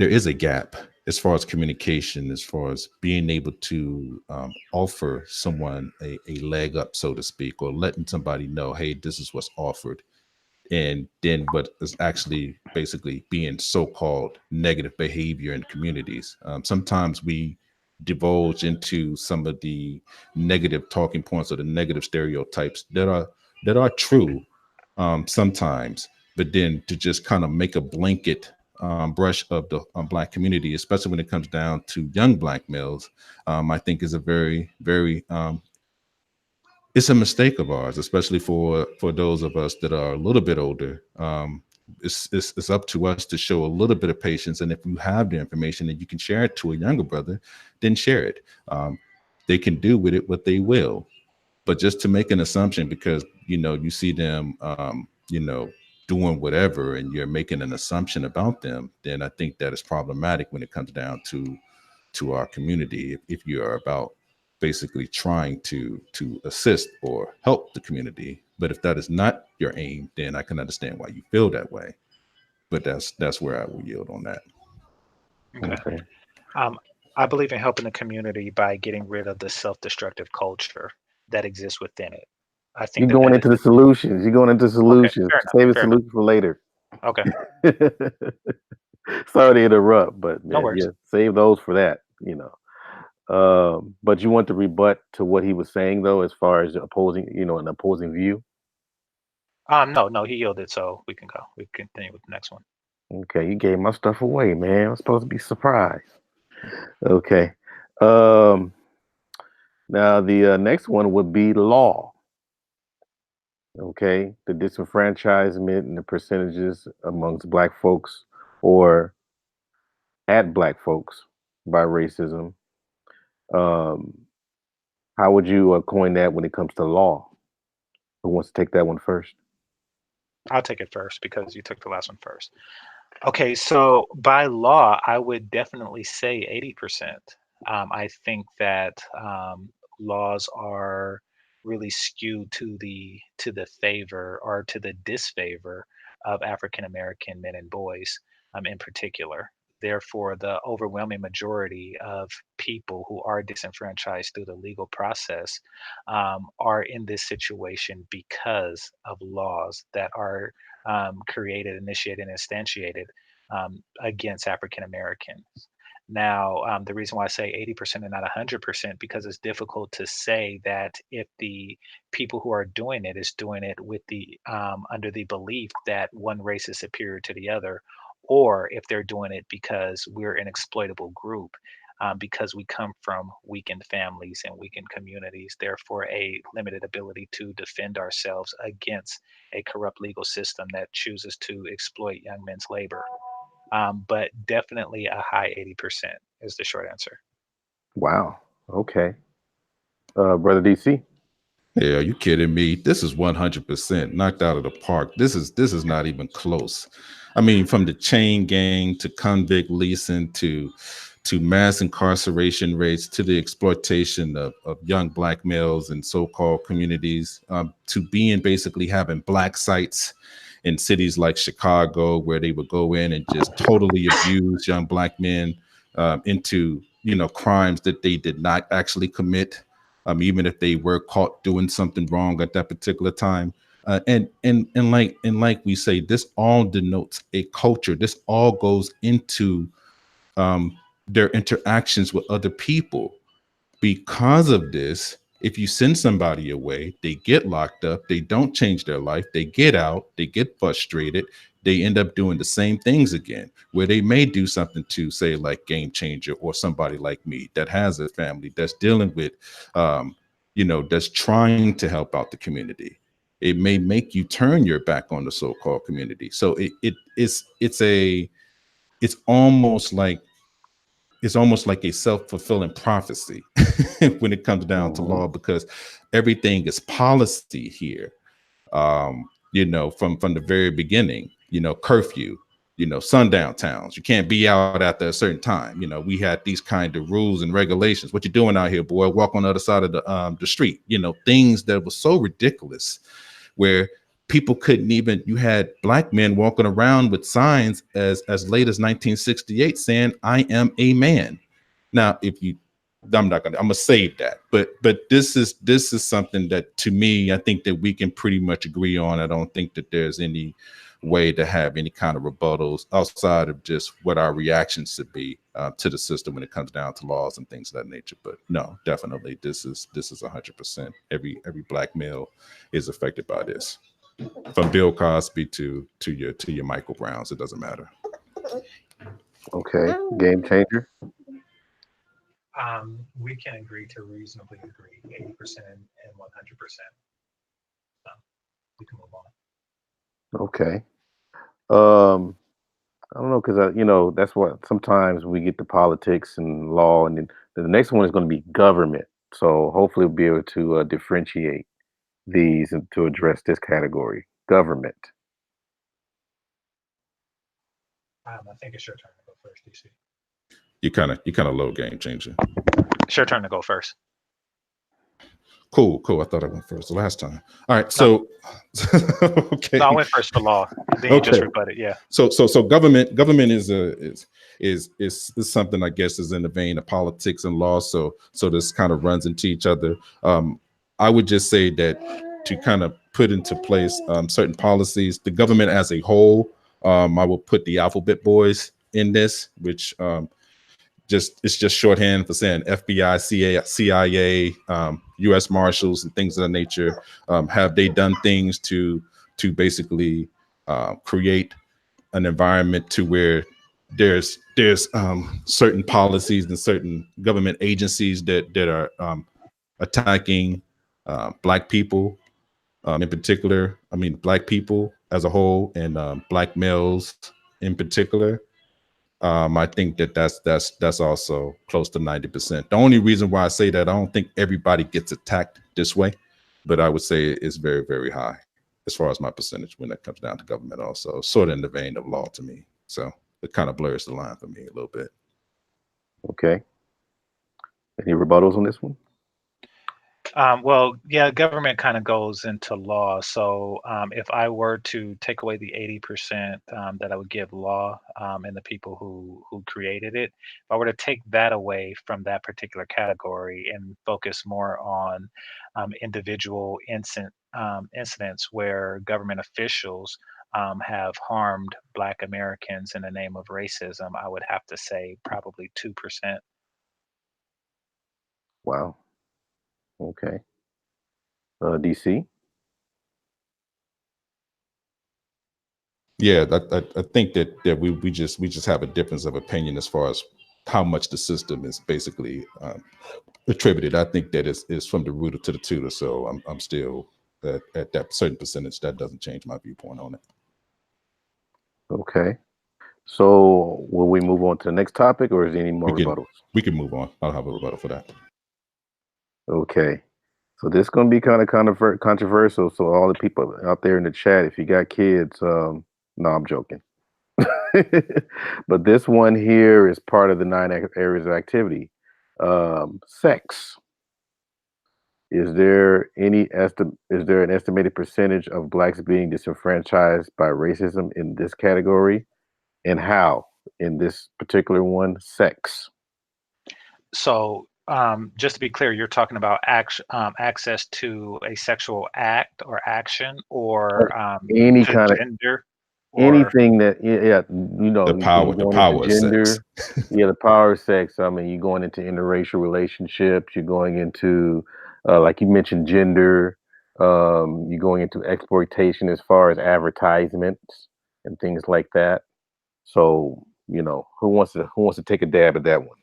is a gap as far as communication, as far as being able to offer someone a leg up, so to speak, or letting somebody know, hey, this is what's offered. and then what is actually basically being so-called negative behavior in communities. Sometimes we divulge into some of the negative talking points or the negative stereotypes that are true sometimes, but then to just kind of make a blanket brush of the Black community, especially when it comes down to young Black males, I think is a very it's a mistake of ours, especially for those of us that are a little bit older. It's up to us to show a little bit of patience, and if you have the information and you can share it to a younger brother, then share it. They can do with it what they will, but just to make an assumption because you see them, doing whatever, and you're making an assumption about them, then I think that is problematic when it comes down to our community. If you are about basically trying to assist or help the community, but if that is not your aim, then I can understand why you feel that way. But that's where I will yield on that. Okay. Okay. Um, I believe in helping the community by getting rid of the self-destructive culture that exists within it. I think You're that going that is into the solutions. You're going into okay. solutions. Fair enough. Save a Fair enough. solution for later. Okay. Sorry to interrupt, but No yeah, worries. yeah, save those for that. But you want to rebut to what he was saying though, as far as opposing, an opposing view. No, no, he yielded, so we can go. We can continue with the next one. Okay, you gave my stuff away, man. I'm supposed to be surprised. Okay. Um, Now the next one would be law. Okay, the disenfranchisement and the percentages amongst Black folks or at Black folks by racism. Um, how would you coin that when it comes to law? Who wants to take that one first? I'll take it first because you took the last one first. Okay, so by law, I would definitely say 80%. I think that laws are really skewed to the favor or to the disfavor of African American men and boys, in particular. Therefore, the overwhelming majority of people who are disenfranchised through the legal process are in this situation because of laws that are created, initiated, and instantiated against African Americans. Now, the reason why I say 80% and not 100% because it's difficult to say that if the people who are doing it is doing it with the under the belief that one race is superior to the other, or if they're doing it because we're an exploitable group. Because we come from weakened families and weakened communities, therefore a limited ability to defend ourselves against a corrupt legal system that chooses to exploit young men's labor. But definitely a high 80% is the short answer. Wow. Okay. Brother DC. Yeah, are you kidding me? This is 100% knocked out of the park. This is not even close. I mean, from the chain gang to convict leasing to mass incarceration rates to the exploitation of young Black males in so-called communities, to being basically having Black sites in cities like Chicago where they would go in and just totally abuse young Black men into crimes that they did not actually commit, even if they were caught doing something wrong at that particular time. And like we say, this all denotes a culture. This all goes into their interactions with other people. Because of this, if you send somebody away, they get locked up, they don't change their life, they get out, they get frustrated, they end up doing the same things again, where they may do something to, say, like Game Changer or somebody like me that has a family that's dealing with, that's trying to help out the community. It may make you turn your back on the so-called community. So it's almost like a self-fulfilling prophecy when it comes down to Mhm. law, because everything is policy here. From the very beginning, curfew, sundown towns, you can't be out after a certain time. We had these kind of rules and regulations. What you doing out here, boy? Walk on the other side of the street. Things that were so ridiculous, where people couldn't even, you had Black men walking around with signs as late as 1968 saying, "I am a man." Now, if you I'm not gonna. I'm gonna save that. But this is something that, to me, I think that we can pretty much agree on. I don't think that there's any way to have any kind of rebuttals outside of just what our reactions should be to the system when it comes down to laws and things of that nature. But no, definitely, this is 100%. Every black male is affected by this, from Bill Cosby to your Michael Browns. It doesn't matter. Okay, game changer. We can agree to reasonably agree, 80% and 100%. We can move on. Okay. I don't know, because that's what sometimes we get to politics and law, and then the next one is going to be government. So hopefully we'll be able to differentiate these and to address this category. Government. I think it's your turn to go first, DC. You kind of low, game changer. It's your turn to go first. Cool. I thought I went first the last time. All right, so okay. No, I went first for law. Then you just rebut it. Yeah. So government is something, I guess, is in the vein of politics and law. So this kind of runs into each other. I would just say that to kind of put into place certain policies, the government as a whole, I will put the alphabet boys in this, which it's just shorthand for saying FBI, CIA, U.S. Marshals, and things of that nature. Have they done things to basically create an environment to where there's certain policies and certain government agencies that are attacking black people in particular. I mean, black people as a whole, and black males in particular. I think that's also close to 90%. The only reason why I say that, I don't think everybody gets attacked this way, but I would say it's very, very high as far as my percentage when it comes down to government. Also, sort of in the vein of law to me. So it kind of blurs the line for me a little bit. Okay. Any rebuttals on this one? Well, yeah, government kind of goes into law. So if I were to take away the 80% that I would give law and the people who created it, if I were to take that away from that particular category and focus more on individual incidents where government officials have harmed Black Americans in the name of racism, I would have to say probably 2%. Wow. Okay. DC. Yeah, I think that we just have a difference of opinion as far as how much the system is basically attributed. I think that is from the rooter to the tutor. So I'm still at that certain percentage. That doesn't change my viewpoint on it. Okay. So will we move on to the next topic, or is there any more rebuttals? We can move on. I'll have a rebuttal for that. Okay. So this is going to be kind of controversial. So all the people out there in the chat, if you got kids, no, I'm joking. But this one here is part of the 9 areas of activity. Sex. Is there an estimated percentage of Blacks being disenfranchised by racism in this category, and how in this particular one? Sex. So, just to be clear, you're talking about access to a sexual act or action, or Any to kind of gender, or anything that The power going of into sex. gender. Yeah, the power of sex. I mean, you're going into interracial relationships. You're going into, like you mentioned, gender. You're going into exploitation as far as advertisements and things like that. So, who wants to take a dab at that one?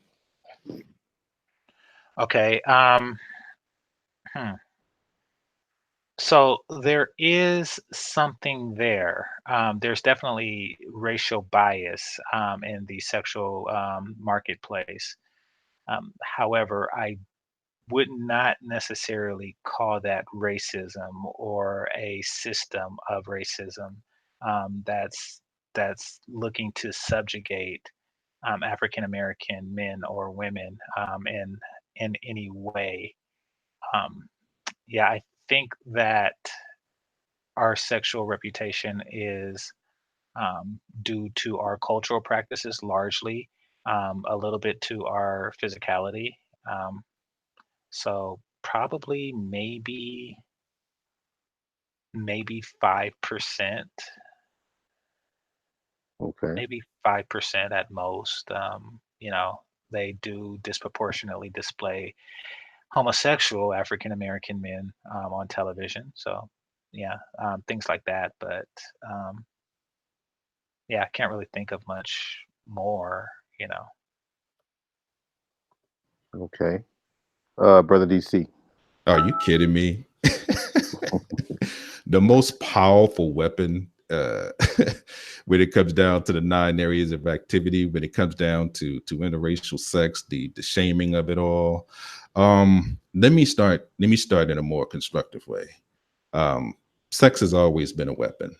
okay. Hmm. So there is something there. There's definitely racial bias in the sexual marketplace. However, I would not necessarily call that racism or a system of racism that's looking to subjugate African American men or women in any way. Um, yeah, I think that our sexual reputation is due to our cultural practices largely, a little bit to our physicality, So probably maybe 5%, Okay. maybe 5% at most. They do disproportionately display homosexual African American men on television. So yeah, things like that. But um, yeah, I can't really think of much more. Okay. Brother DC. Are you kidding me? The most powerful weapon when it comes down to the 9 areas of activity, when it comes down to interracial sex, the shaming of it all. Let me start in a more constructive way. um, Sex has always been a weapon.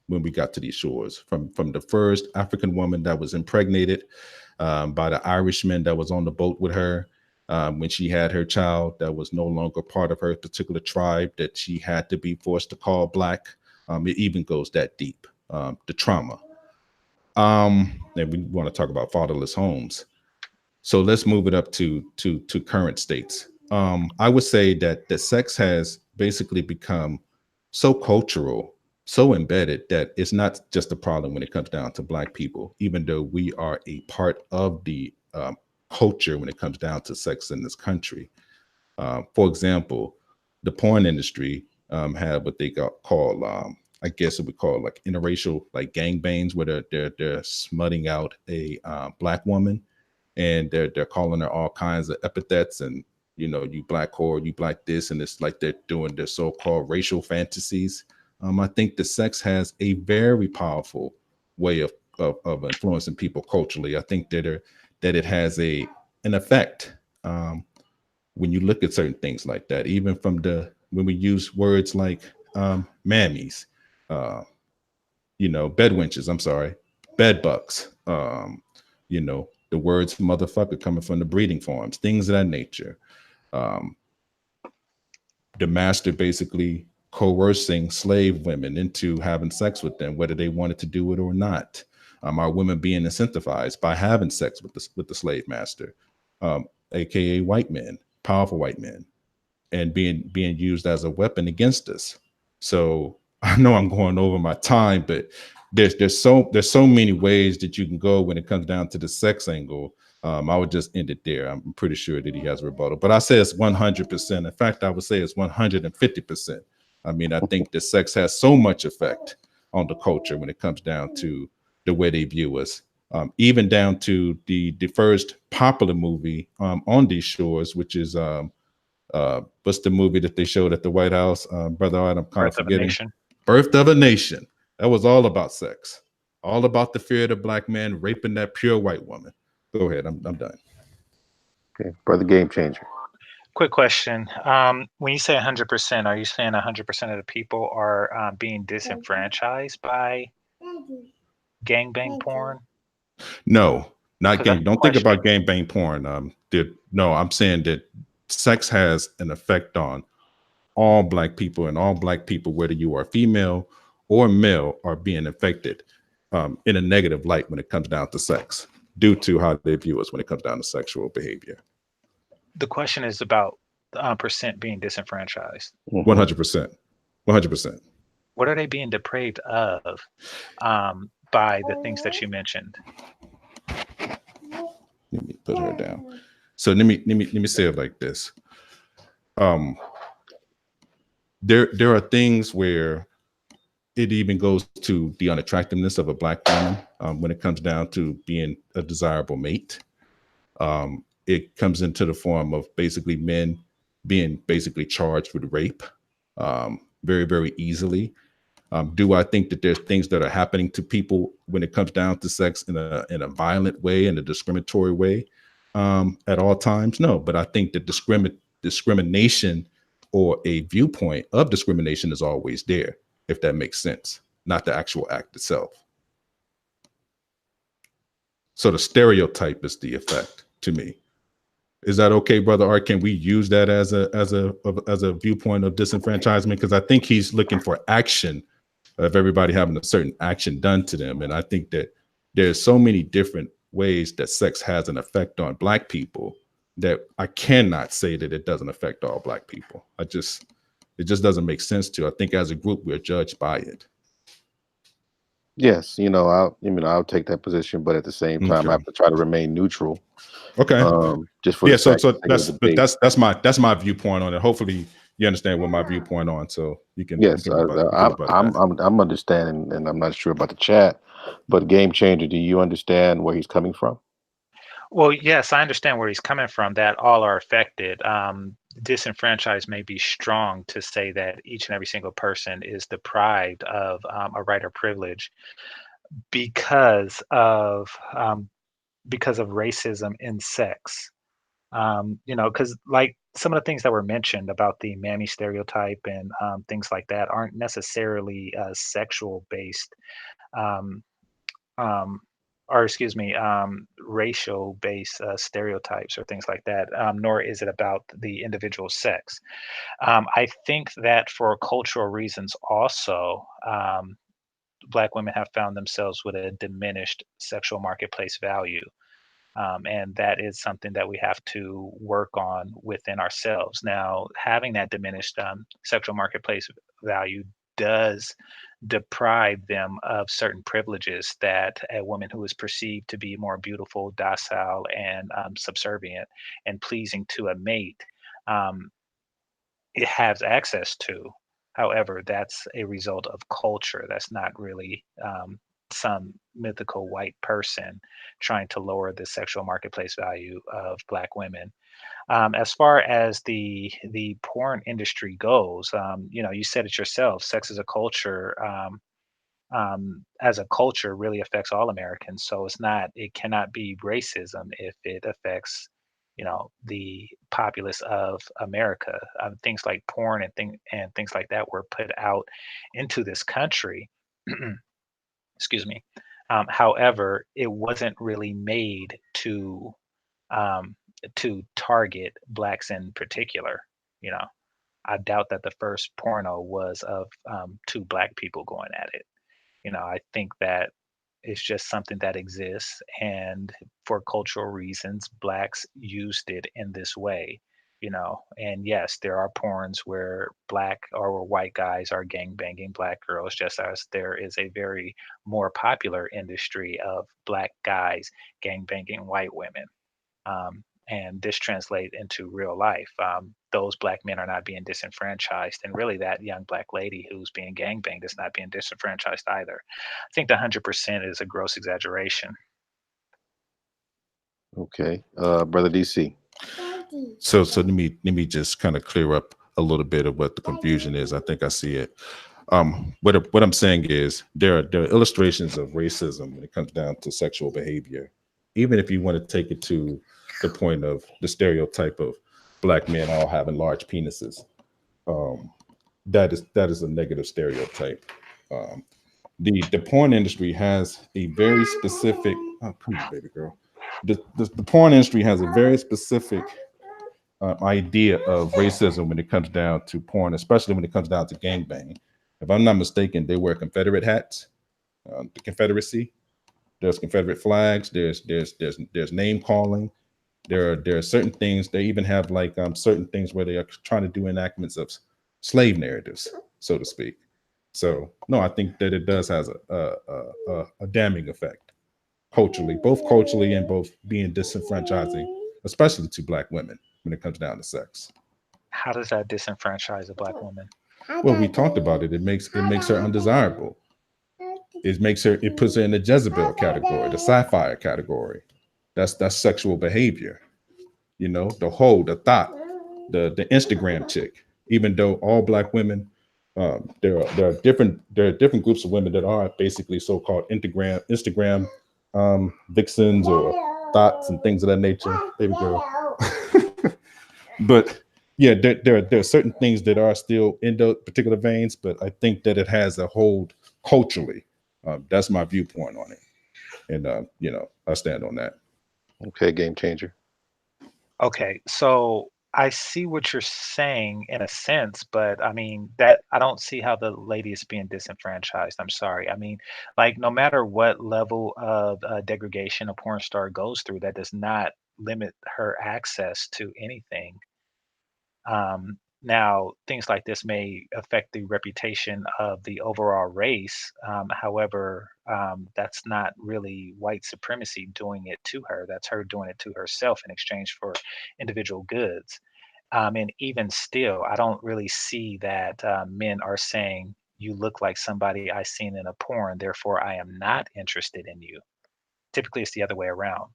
When we got to these shores, from the first African woman that was impregnated by the Irishman that was on the boat with her, when she had her child that was no longer part of her particular tribe that she had to be forced to call black. It even goes that deep. The trauma. And we want to talk about fatherless homes. So let's move it up to current states. I would say that the sex has basically become so cultural, so embedded that it's not just a problem when it comes down to Black people, even though we are a part of the culture when it comes down to sex in this country. For example, the porn industry have what they call, I guess it would call like interracial, like gangbangs, where they're smutting out a Black woman, and they're calling her all kinds of epithets, and you black whore, you black this, and it's like they're doing their so-called racial fantasies. I think the sex has a very powerful way of influencing people culturally. I think that it has an effect. When you look at certain things like that, even from the when we use words like mammies, uh, bed wenches, I'm sorry, bed bugs, the words motherfucker coming from the breeding farms, things of that nature. Um, the master basically coercing slave women into having sex with them, whether they wanted to do it or not. Our women being incentivized by having sex with the slave master, aka white men, powerful white men, and being used as a weapon against us. So I know I'm going over my time, but there's so many ways that you can go when it comes down to the sex angle. I would just end it there. I'm pretty sure that he has a rebuttal, but I say it's 100%. In fact, I would say it's 150%. I mean, I think that sex has so much effect on the culture when it comes down to the way they view us. Even down to the first popular movie on these shores, which is what's the movie that they showed at the White House? Brother Art, I'm kind of Birth of a forgetting. Nation. Birth of a Nation. That was all about sex, all about the fear of the Black man raping that pure white woman. Go ahead, I'm done. Okay. Brother Game Changer. Quick question. When you say 100%, are you saying 100% of the people are being disenfranchised by gangbang porn? No, not Because that's gang. the Don't think question. about gangbang porn. No, I'm saying that sex has an effect on all Black people, and all Black people, whether you are female or male, are being affected in a negative light when it comes down to sex, due to how they view us when it comes down to sexual behavior. The question is about percent being disenfranchised. 100%. 100%. What are they being depraved of by the things that you mentioned? Let me put her down. So let me say it like this. There are things where it even goes to the unattractiveness of a Black woman when it comes down to being a desirable mate. It comes into the form of basically men being basically charged with rape very, very easily. Do I think that there's things that are happening to people when it comes down to sex in a violent way, in a discriminatory way at all times? No, but I think that discrimination or a viewpoint of discrimination is always there, if that makes sense, not the actual act itself. So the stereotype is the effect to me. Is that okay, Brother Art? Can we use that as a viewpoint of disenfranchisement? Because I think he's looking for action of everybody having a certain action done to them. And I think that there's so many different ways that sex has an effect on Black people that I cannot say that it doesn't affect all Black people. It just doesn't make sense to. I think as a group we're judged by it. Yes, I'll take that position, but at the same time, I Okay. have to try to remain neutral, Okay. just for Yeah. the So sake of the debate. that's my viewpoint on it. Hopefully you understand what my viewpoint on. So you can Yes, rebut that. I'm understanding, and I'm not sure about the chat, but Game Changer, do you understand where he's coming from? Well, yes, I understand where he's coming from, that all are affected. Disenfranchised may be strong to say that each and every single person is deprived of a right or privilege because of um, because of racism in sex. Because like some of the things that were mentioned about the mammy stereotype and things like that aren't necessarily sexual based. Um, um, or excuse me, racial based stereotypes or things like that, nor is it about the individual sex. I think that for cultural reasons, also, Black women have found themselves with a diminished sexual marketplace value. And that is something that we have to work on within ourselves. Now, having that diminished sexual marketplace value does deprive them of certain privileges that a woman who is perceived to be more beautiful, docile, and subservient and pleasing to a mate, um, it has access to. However, that's a result of culture. That's not really some mythical white person trying to lower the sexual marketplace value of Black women. As far as the porn industry goes, you said it yourself. Sex as a culture really affects all Americans. So it cannot be racism if it affects, the populace of America. Things like porn and things like that were put out into this country. Excuse me. However, it wasn't really made um, to target blacks in particular. You know, I doubt that the first porno was of two black people going at it. I think that it's just something that exists, and for cultural reasons, blacks used it in this way. And yes, there are porns where black or white guys are gang banging black girls, just as there is a very more popular industry of black guys gang banging white women. And this translate into real life. Those black men are not being disenfranchised, and really, that young black lady who's being gangbanged is not being disenfranchised either. I think the 100% is a gross exaggeration. Okay, brother DC. So let me just kind of clear up a little bit of what the confusion is. I think I see it. What I'm saying is there are illustrations of racism when it comes down to sexual behavior. Even if you want to take it to the point of the stereotype of Black men all having large penises, um, that is a negative stereotype. Um, the porn industry has a very specific. Oh, come on, baby girl. The porn industry has a very specific idea of racism when it comes down to porn, especially when it comes down to gangbang. If I'm not mistaken, they wear Confederate hats, the Confederacy. There's Confederate flags. There's name calling. There are certain things. They even have like certain things where they are trying to do enactments of slave narratives, so to speak. So no, I think that it does has a damning effect culturally, both culturally and both being disenfranchising, especially to Black women when it comes down to sex. How does that disenfranchise a black woman? Well, we talked about it. It makes her undesirable. It puts her in the Jezebel category, the sci-fi category. That's sexual behavior. The thought, the Instagram chick. Even though all Black women, there are different groups of women that are basically so-called Instagram vixens or thoughts and things of that nature. Baby girl. But yeah, there are certain things that are still in those particular veins, but I think that it has a hold culturally. That's my viewpoint on it, and I stand on that. Okay, Game Changer. Okay, so I see what you're saying in a sense, but I mean that I don't see how the lady is being disenfranchised. I'm sorry. I mean, like no matter what level of degradation a porn star goes through, that does not limit her access to anything. Now, things like this may affect the reputation of the overall race. However, that's not really white supremacy doing it to her. That's her doing it to herself in exchange for individual goods. And even still, I don't really see that men are saying, you look like somebody I seen in a porn, therefore I am not interested in you. Typically, it's the other way around.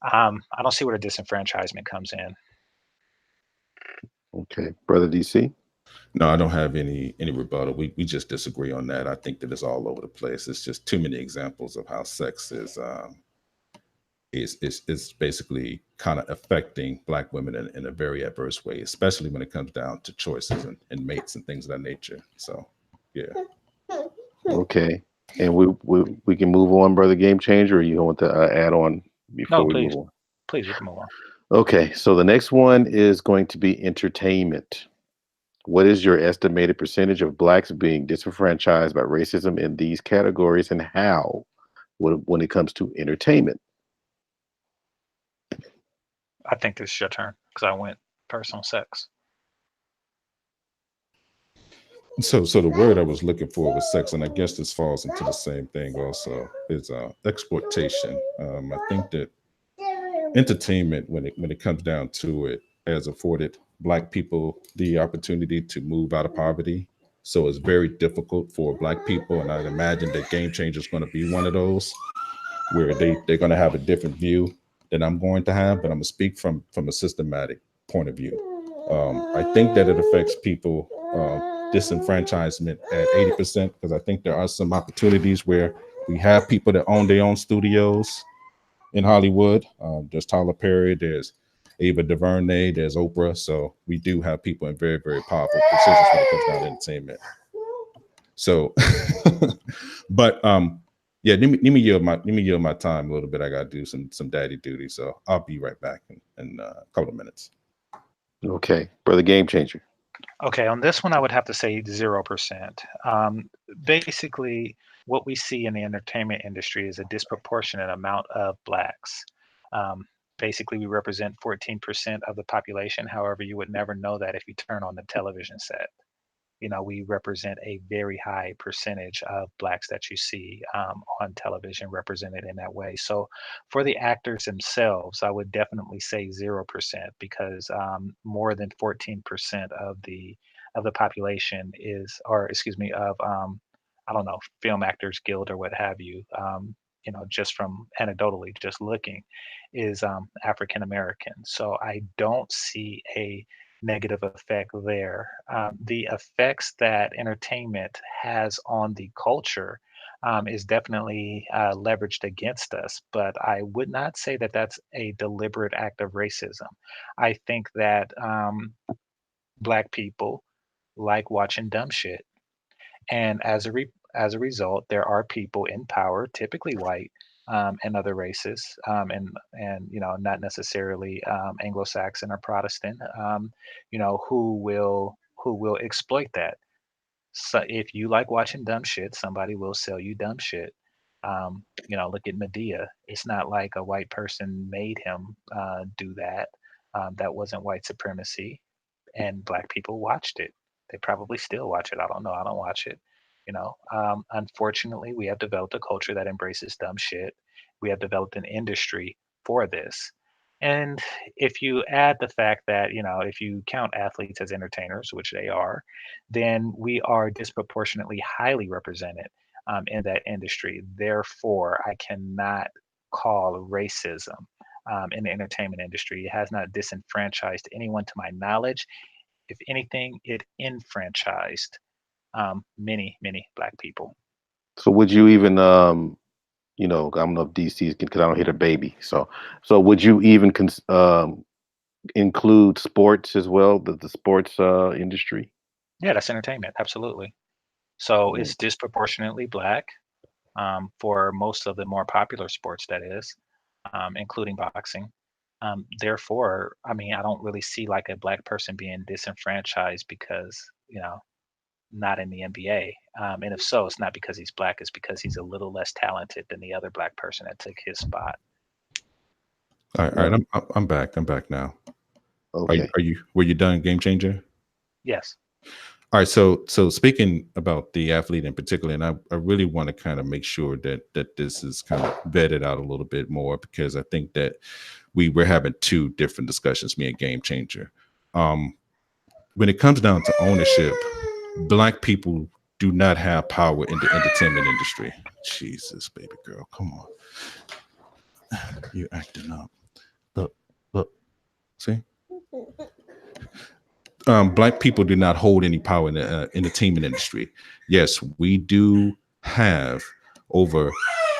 I don't see where the disenfranchisement comes in. Okay, brother DC. No, I don't have any rebuttal. We just disagree on that. I think that it's all over the place. It's just too many examples of how sex is basically kind of affecting Black women in a very adverse way, especially when it comes down to choices and mates and things of that nature. So, yeah. Okay, and we can move on, brother Game Changer. Or you want to add on before No, we please, move on? please, we can move on. Okay, so the next one is going to be entertainment. What is your estimated percentage of Blacks being disenfranchised by racism in these categories, and how when it comes to entertainment? I think this is your turn because I went personal sex. So the word I was looking for was sex, and I guess this falls into the same thing also. Is exploitation. I think that entertainment, when it comes down to it, has afforded Black people the opportunity to move out of poverty. So it's very difficult for Black people, and I'd imagine that Game Changer is going to be one of those where they're going to have a different view than I'm going to have, but I'm going to speak from a systematic point of view. I think that it affects people disenfranchisement at 80% because I think there are some opportunities where we have people that own their own studios in Hollywood. There's Tyler Perry, there's Ava DuVernay, there's Oprah. So we do have people in very, very powerful positions when it comes down to entertainment. So, but yeah, let me yield my time a little bit. I gotta do some daddy duty, so I'll be right back in a couple of minutes. Okay, brother Game Changer. Okay, on this one, I would have to say 0%. Basically, what we see in the entertainment industry is a disproportionate amount of Blacks. Um, Basically, we represent 14% of the population. However, you would never know that if you turn on the television set. We represent a very high percentage of Blacks that you see on television represented in that way. So, for the actors themselves, I would definitely say 0% because more than 14% of the population is, or excuse me, of I don't know, Film Actors Guild or what have you. Just from anecdotally, just looking, is African American. So I don't see a negative effect there. The effects that entertainment has on the culture is definitely leveraged against us, but I would not say that that's a deliberate act of racism. I think that Black people like watching dumb shit, and as a result, there are people in power, typically white, and other races, and not necessarily Anglo-Saxon or Protestant, who will exploit that. So if you like watching dumb shit, somebody will sell you dumb shit. Look at Medea. It's not like a white person made him do that. That wasn't white supremacy, and Black people watched it. They probably still watch it. I don't know. I don't watch it. Unfortunately, we have developed a culture that embraces dumb shit. We have developed an industry for this. And if you add the fact that, if you count athletes as entertainers, which they are, then we are disproportionately highly represented in that industry. Therefore, I cannot call racism in the entertainment industry. It has not disenfranchised anyone to my knowledge. If anything, it enfranchised many, many Black people. So would you even I don't know if DC because I don't hit a baby. So would you even include sports as well, the sports industry? Yeah, that's entertainment. Absolutely. So Mm. it's disproportionately Black for most of the more popular sports, that is, including boxing. Therefore, I mean, I don't really see like a Black person being disenfranchised because, not in the NBA. And if so, it's not because he's Black, it's because he's a little less talented than the other Black person that took his spot. All right, I'm back. I'm back now. Okay. Were you done, Game Changer? Yes. All right, so speaking about the athlete in particular, and I really want to kind of make sure that this is kind of vetted out a little bit more, because I think that we're having two different discussions, me and Game Changer. When it comes down to ownership, Black people do not have power in the entertainment industry. Jesus, baby girl, come on, you're acting up. Look, see. Black people do not hold any power in the entertainment industry. Yes, we do have over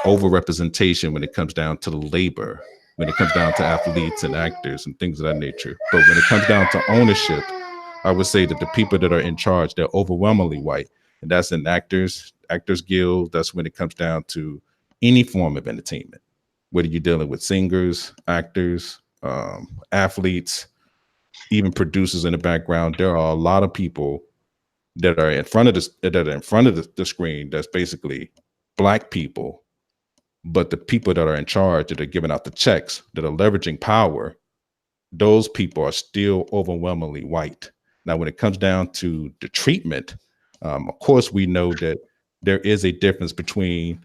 overrepresentation when it comes down to the labor, when it comes down to athletes and actors and things of that nature. But when it comes down to ownership, I would say that the people that are in charge, they're overwhelmingly white, and that's in actors guild. That's when it comes down to any form of entertainment, whether you're dealing with singers, actors, athletes, even producers in the background. There are a lot of people that are in front of the screen that's basically Black people, but the people that are in charge, that are giving out the checks, that are leveraging power, those people are still overwhelmingly white. Now, when it comes down to the treatment, of course, we know that there is a difference between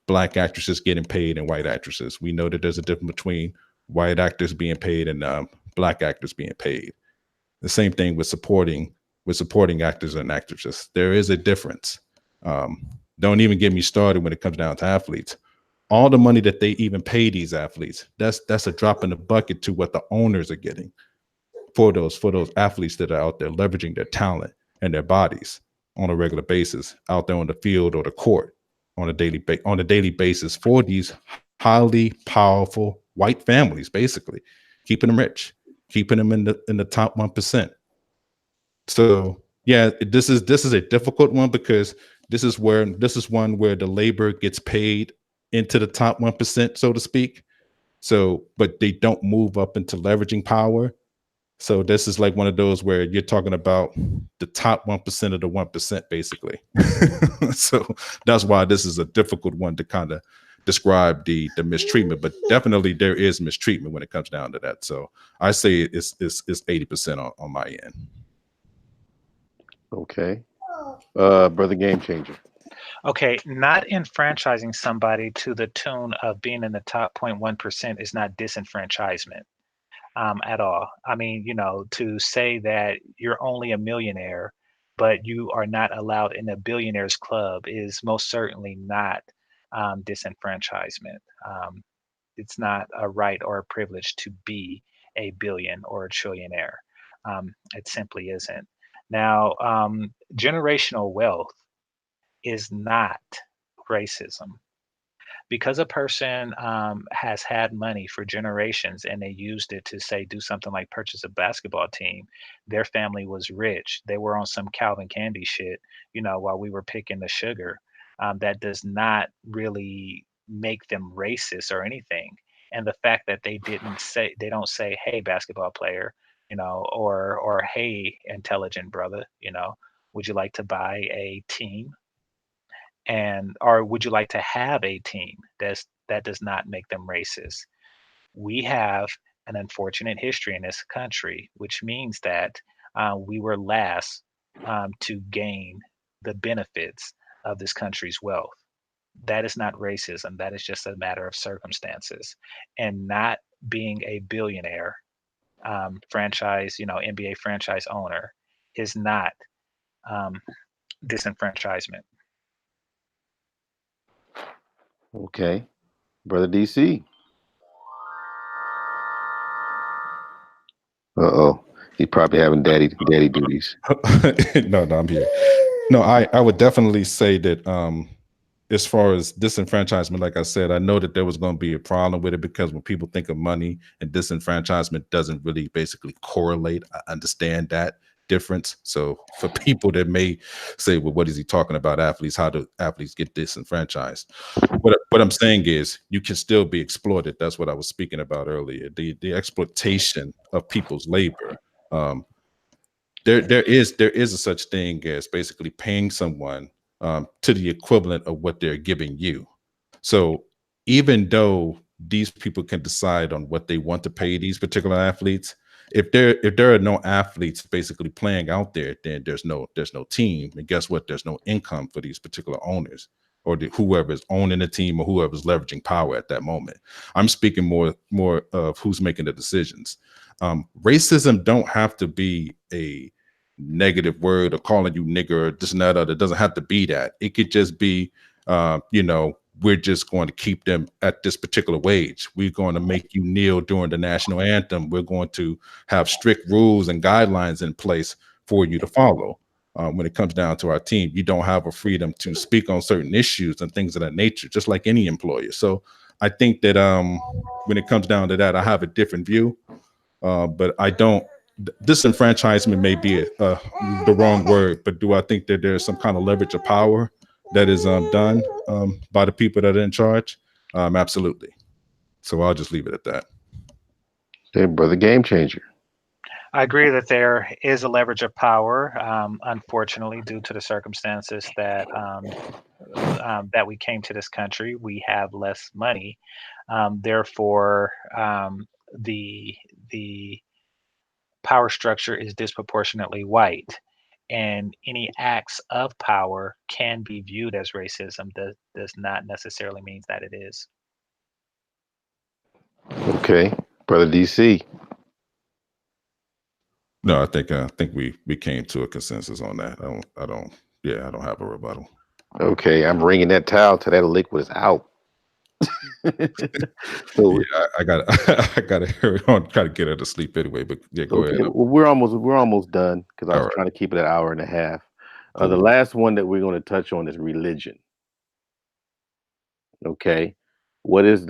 Black actresses getting paid and white actresses. We know that there's a difference between white actors being paid and Black actors being paid. The same thing with supporting actors and actresses. There is a difference. Don't even get me started when it comes down to athletes. All the money that they even pay these athletes, that's a drop in the bucket to what the owners are getting for those athletes that are out there leveraging their talent and their bodies on a regular basis, out there on the field or the court on a daily basis for these highly powerful white families, basically keeping them rich, keeping them in the top 1%. So yeah, this is a difficult one, because this is one where the labor gets paid into the top 1%, so to speak. So, but they don't move up into leveraging power. So this is like one of those where you're talking about the top 1% of the 1%, basically. So that's why this is a difficult one to kind of describe the mistreatment, but definitely there is mistreatment when it comes down to that. So I say it's 80% on my end. Okay. Brother Game Changer. Okay, not enfranchising somebody to the tune of being in the top 0.1% is not disenfranchisement at all. I mean, to say that you're only a millionaire, but you are not allowed in a billionaires club is most certainly not disenfranchisement. It's not a right or a privilege to be a billion or a trillionaire. It simply isn't. Now, generational wealth is not racism. Because a person has had money for generations and they used it to, say, do something like purchase a basketball team, their family was rich. They were on some Calvin Candy shit, while we were picking the sugar. That does not really make them racist or anything. And the fact that they don't say, hey, basketball player, or hey, intelligent brother, would you like to buy a team? And or would you like to have a team? That does not make them racist. We have an unfortunate history in this country, which means that we were last to gain the benefits of this country's wealth. That is not racism. That is just a matter of circumstances. And not being a billionaire franchise, NBA franchise owner is not um, disenfranchisement. Okay. Brother DC. Uh-oh. He's probably having daddy duties. No, I'm here. No, I would definitely say that as far as disenfranchisement, like I said, I know that there was going to be a problem with it, because when people think of money and disenfranchisement doesn't really basically correlate. I understand that difference. So for people that may say, well, what is he talking about athletes? How do athletes get disenfranchised? What I'm saying is you can still be exploited. That's what I was speaking about earlier. The exploitation of people's labor. Um, there is a such thing as basically paying someone to the equivalent of what they're giving you. So even though these people can decide on what they want to pay these particular athletes. If there are no athletes basically playing out there, then there's no team, and guess what? There's no income for these particular owners or whoever is owning the team or whoever's leveraging power at that moment. I'm speaking more of who's making the decisions. Racism don't have to be a negative word or calling you nigger or this and that other. It doesn't have to be that. It could just be, we're just going to keep them at this particular wage. We're going to make you kneel during the national anthem. We're going to have strict rules and guidelines in place for you to follow. When it comes down to our team, you don't have a freedom to speak on certain issues and things of that nature, just like any employer. So I think that when it comes down to that, I have a different view, but I don't. Disenfranchisement may be the wrong word, but do I think that there's some kind of leverage of power that is done by the people that are in charge? Absolutely. So I'll just leave it at that. Hey, brother, game changer. I agree that there is a leverage of power. Unfortunately, due to the circumstances that we came to this country, we have less money. Therefore, the power structure is disproportionately white, and any acts of power can be viewed as racism. Does not necessarily means that it is. Okay, brother DC. No, I think we came to a consensus on that. I don't have a rebuttal. Okay, I'm bringing that towel till that liquid is out. So Yeah, I got I got to hurry on, try to get her to sleep anyway. But yeah, go okay, ahead. well, we're almost done because I All was right. trying to keep it an hour and a half. The Cool. last one that we're going to touch on is religion. Okay, what is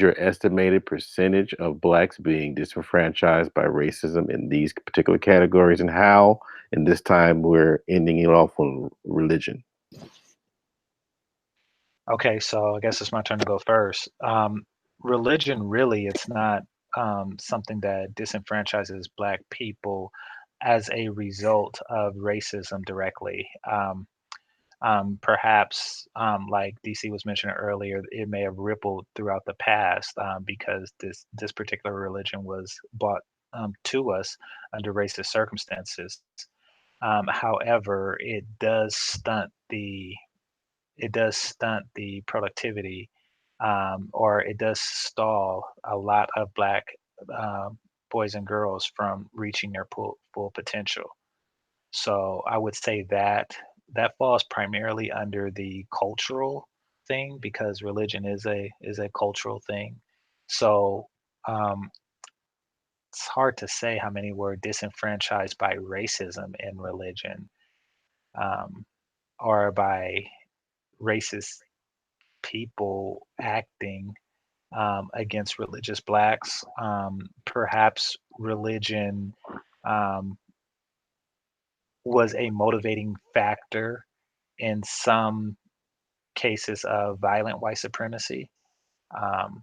your estimated percentage of blacks being disenfranchised by racism in these particular categories, and how? And this time we're ending it off on religion. Okay, so I guess it's my turn to go first. Religion really, it's not something that disenfranchises Black people as a result of racism directly. Perhaps, like DC was mentioning earlier, it may have rippled throughout the past because this particular religion was brought to us under racist circumstances. However, it does stunt the productivity, or it does stall a lot of Black boys and girls from reaching their full potential. So I would say that that falls primarily under the cultural thing because religion is a cultural thing. So um, it's hard to say how many were disenfranchised by racism in religion, um, or by racist people acting against religious Blacks. Perhaps religion um, was a motivating factor in some cases of violent white supremacy. Um,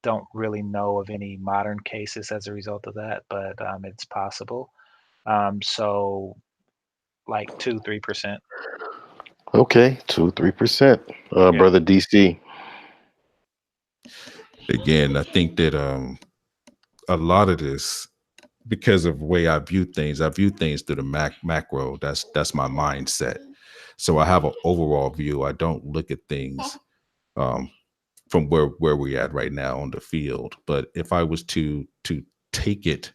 don't really know of any modern cases as a result of that, but it's possible. So, like 2-3%. Okay, 2-3%. Yeah. Brother DC. Again, I think that a lot of this, because of the way I view things through the macro. That's my mindset. So I have an overall view. I don't look at things um, from where we're at right now on the field. But if I was to take it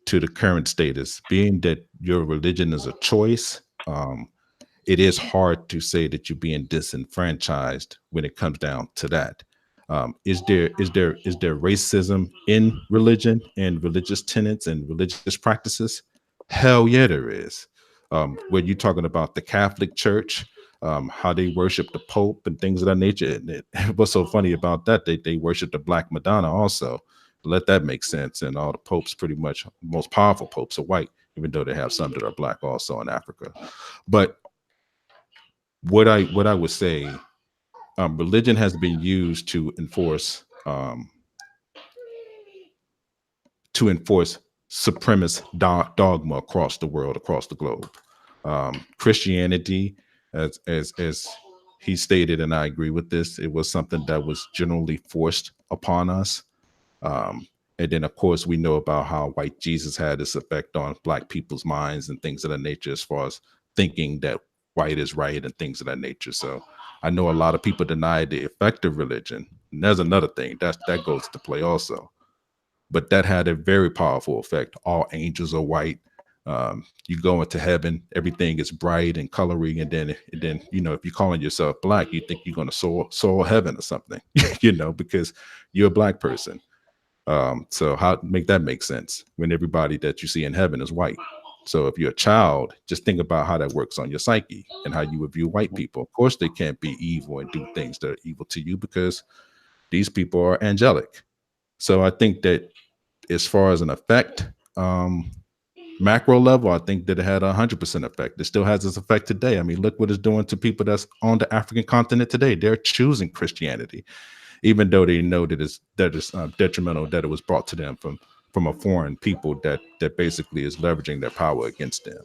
to the current status, being that your religion is a choice, it is hard to say that you're being disenfranchised when it comes down to that. Is there racism in religion and religious tenets and religious practices? Hell yeah, there is. When you're talking about the Catholic Church, how they worship the Pope and things of that nature. And what's so funny about that? They worship the Black Madonna also. Let that make sense. And all the popes, pretty much, most powerful popes are white, even though they have some that are Black also in Africa. But what I would say, religion has been used to enforce supremacist dogma across the world, across the globe. Christianity, as he stated, and I agree with this, it was something that was generally forced upon us. And then, of course, we know about how white Jesus had this effect on Black people's minds and things of that nature, as far as thinking that white is right and things of that nature. So I know a lot of people deny the effect of religion. And there's another thing that goes to play also. But that had a very powerful effect. All angels are white. You go into heaven, everything is bright and coloring, and then if you're calling yourself Black, you think you're going to soar heaven or something, because you're a Black person. So how make that make sense when everybody that you see in heaven is white? So if you're a child, just think about how that works on your psyche and how you would view white people. Of course, they can't be evil and do things that are evil to you because these people are angelic. So I think that as far as an effect, macro level, I think that it had 100% effect. It still has its effect today. I mean, look what it's doing to people that's on the African continent today. They're choosing Christianity, even though they know that it's detrimental, that it was brought to them from a foreign people that basically is leveraging their power against them.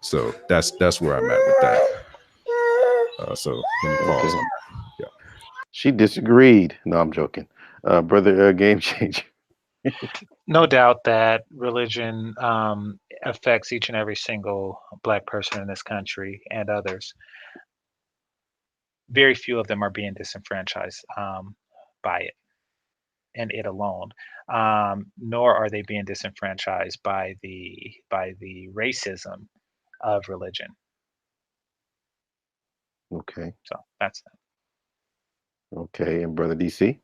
So that's where I'm at with that. So let me pause Okay. on that. Yeah. She disagreed. No, I'm joking. Brother Game Changer. No doubt that religion affects each and every single Black person in this country and others. Very few of them are being disenfranchised by it and it alone, nor are they being disenfranchised by the racism of religion. Okay. So that's Okay. And Brother DC.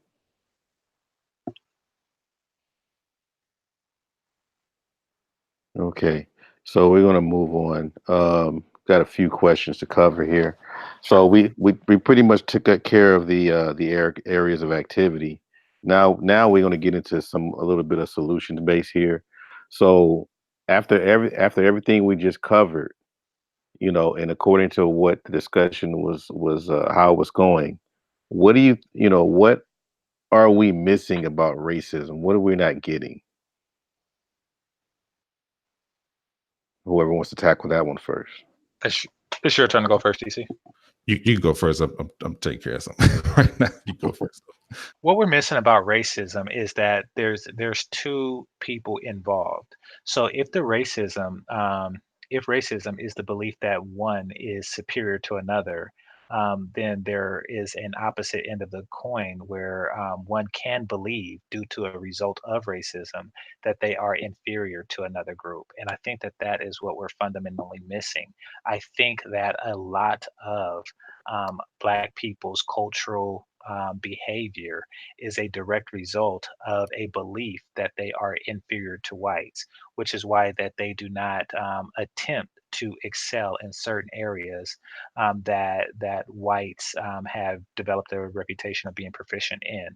Okay. So we're gonna move on. Got a few questions to cover here. So we pretty much took care of the areas of activity. Now we're gonna get into a little bit of solutions base here. So after everything we just covered, and according to what the discussion was how it was going, what do what are we missing about racism? What are we not getting? Whoever wants to tackle that one first. it's, it's your turn to go first, DC. You go first. I'm taking care of something right now. You go first. What we're missing about racism is that there's two people involved. So if racism is the belief that one is superior to another, then there is an opposite end of the coin where one can believe, due to a result of racism, that they are inferior to another group. And I think that that is what we're fundamentally missing. I think that a lot of Black people's cultural behavior is a direct result of a belief that they are inferior to whites, which is why that they do not attempt to excel in certain areas that whites have developed a reputation of being proficient in.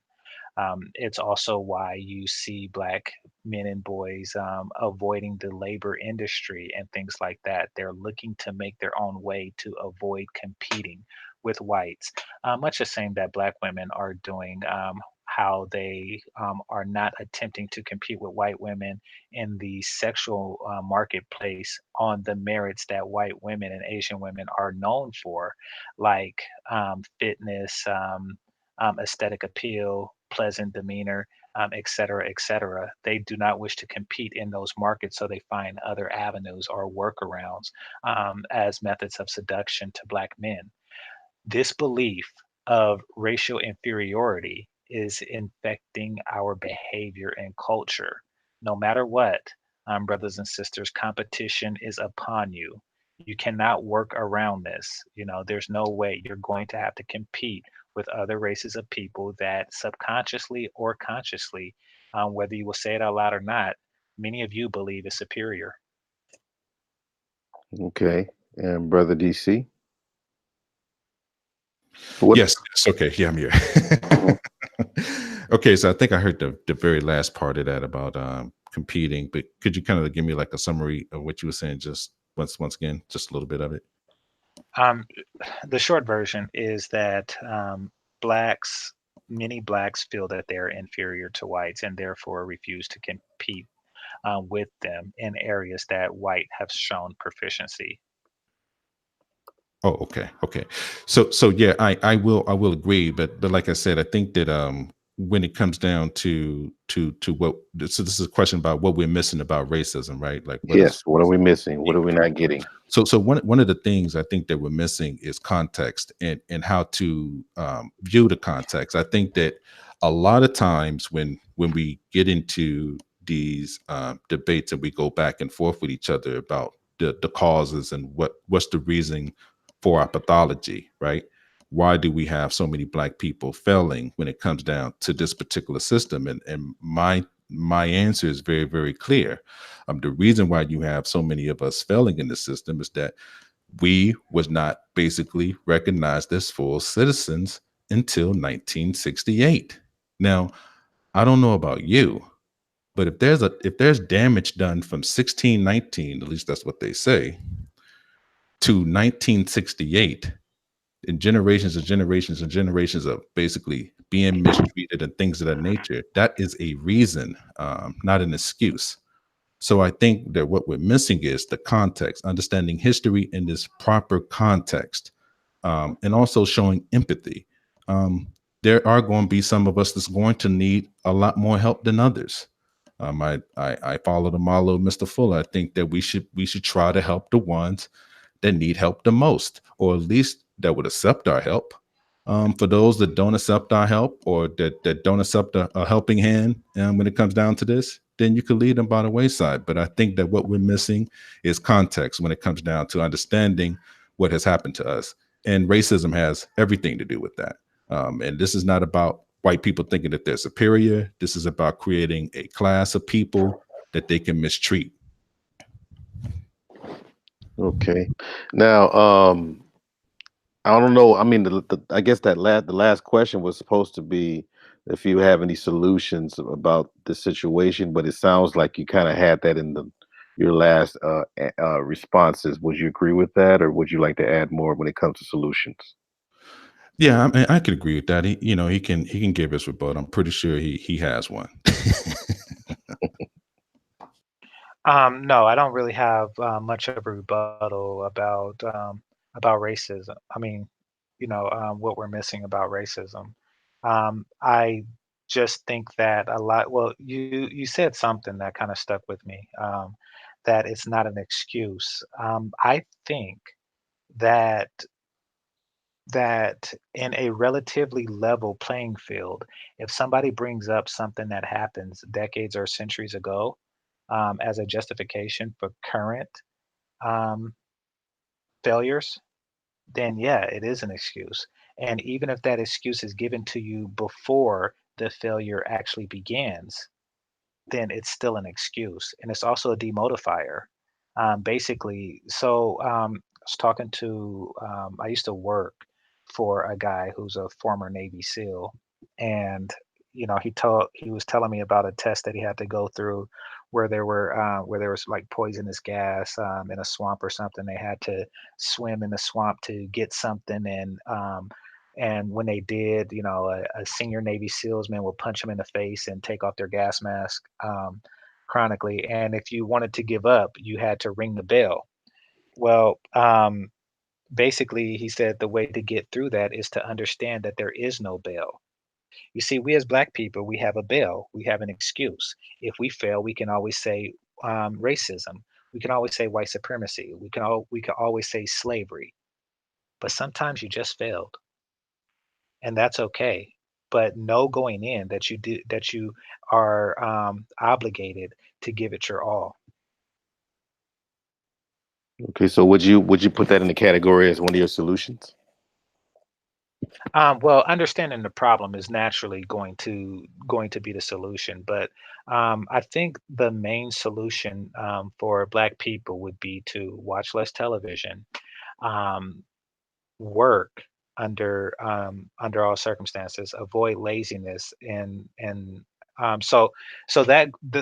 It's also why you see Black men and boys avoiding the labor industry and things like that. They're looking to make their own way to avoid competing with whites, much the same that Black women are doing. How they are not attempting to compete with white women in the sexual marketplace on the merits that white women and Asian women are known for, like fitness, aesthetic appeal, pleasant demeanor, et cetera, et cetera. They do not wish to compete in those markets, so they find other avenues or workarounds as methods of seduction to Black men. This belief of racial inferiority is infecting our behavior and culture. No matter what, brothers and sisters, competition is upon you. You cannot work around this. There's no way. You're going to have to compete with other races of people that subconsciously or consciously, whether you will say it out loud or not, many of you believe is superior. Okay. And Brother DC. What? Yes, it's okay. Yeah, I'm here. Mhm. Okay, so I think I heard the very last part of that about competing, but could you kind of give me like a summary of what you were saying just once again, just a little bit of it? Um, the short version is that blacks, many blacks feel that they're inferior to whites and therefore refuse to compete with them in areas that white have shown proficiency. Oh, okay, okay. So yeah, I will agree, but like I said, I think that when it comes down to what, so this is a question about what we're missing about racism, right? Like what is Yes. What are we missing? What are we not getting? so one of the things I think that we're missing is context and how to view the context. I think that a lot of times when we get into these debates and we go back and forth with each other about the causes and what's the reason for our pathology, right? Why do we have so many black people failing when it comes down to this particular system? And my answer is very, very clear. The reason why you have so many of us failing in the system is that we was not basically recognized as full citizens until 1968. Now, I don't know about you, but if there's damage done from 1619, at least that's what they say, to 1968, and generations and generations and generations of basically being mistreated and things of that nature, that is a reason, not an excuse. So I think that what we're missing is the context, understanding history in this proper context, and also showing empathy. Um, there are going to be some of us that's going to need a lot more help than others. I follow the model of Mr. Fuller. I think that we should try to help the ones that need help the most, or at least that would accept our help. For those that don't accept our help, or that don't accept a helping hand, when it comes down to this, then you could lead them by the wayside. But I think that what we're missing is context when it comes down to understanding what has happened to us. And racism has everything to do with that. And this is not about white people thinking that they're superior. This is about creating a class of people that they can mistreat. Okay. Now, I don't know. I mean, I guess the last question was supposed to be if you have any solutions about the situation, but it sounds like you kind of had that in your last responses. Would you agree with that, or would you like to add more when it comes to solutions? Yeah, I mean, I could agree with that. He can give his rebuttal. I'm pretty sure he has one. No, I don't really have much of a rebuttal about racism. I mean, what we're missing about racism. I just think that a lot. Well, you said something that kind of stuck with me. That it's not an excuse. I think that in a relatively level playing field, if somebody brings up something that happens decades or centuries ago, as a justification for current um, failures, then yeah, it is an excuse. And even if that excuse is given to you before the failure actually begins, then it's still an excuse. And it's also a demotifier. Basically, I was talking to, I used to work for a guy who's a former Navy SEAL. And, he was telling me about a test that he had to go through where there was like poisonous gas in a swamp or something. They had to swim in the swamp to get something. And when they did, a senior Navy SEALsman would punch them in the face and take off their gas mask chronically. And if you wanted to give up, you had to ring the bell. Well, basically, he said the way to get through that is to understand that there is no bell. You see, we as Black people, we have a bell, we have an excuse. If we fail, we can always say racism. We can always say white supremacy. We can always say slavery. But sometimes you just failed, and that's okay. But know going in that you are obligated to give it your all. Okay, so would you put that in the category as one of your solutions? Well, understanding the problem is naturally going to be the solution, but I think the main solution for Black people would be to watch less television, um, work under all circumstances, avoid laziness, and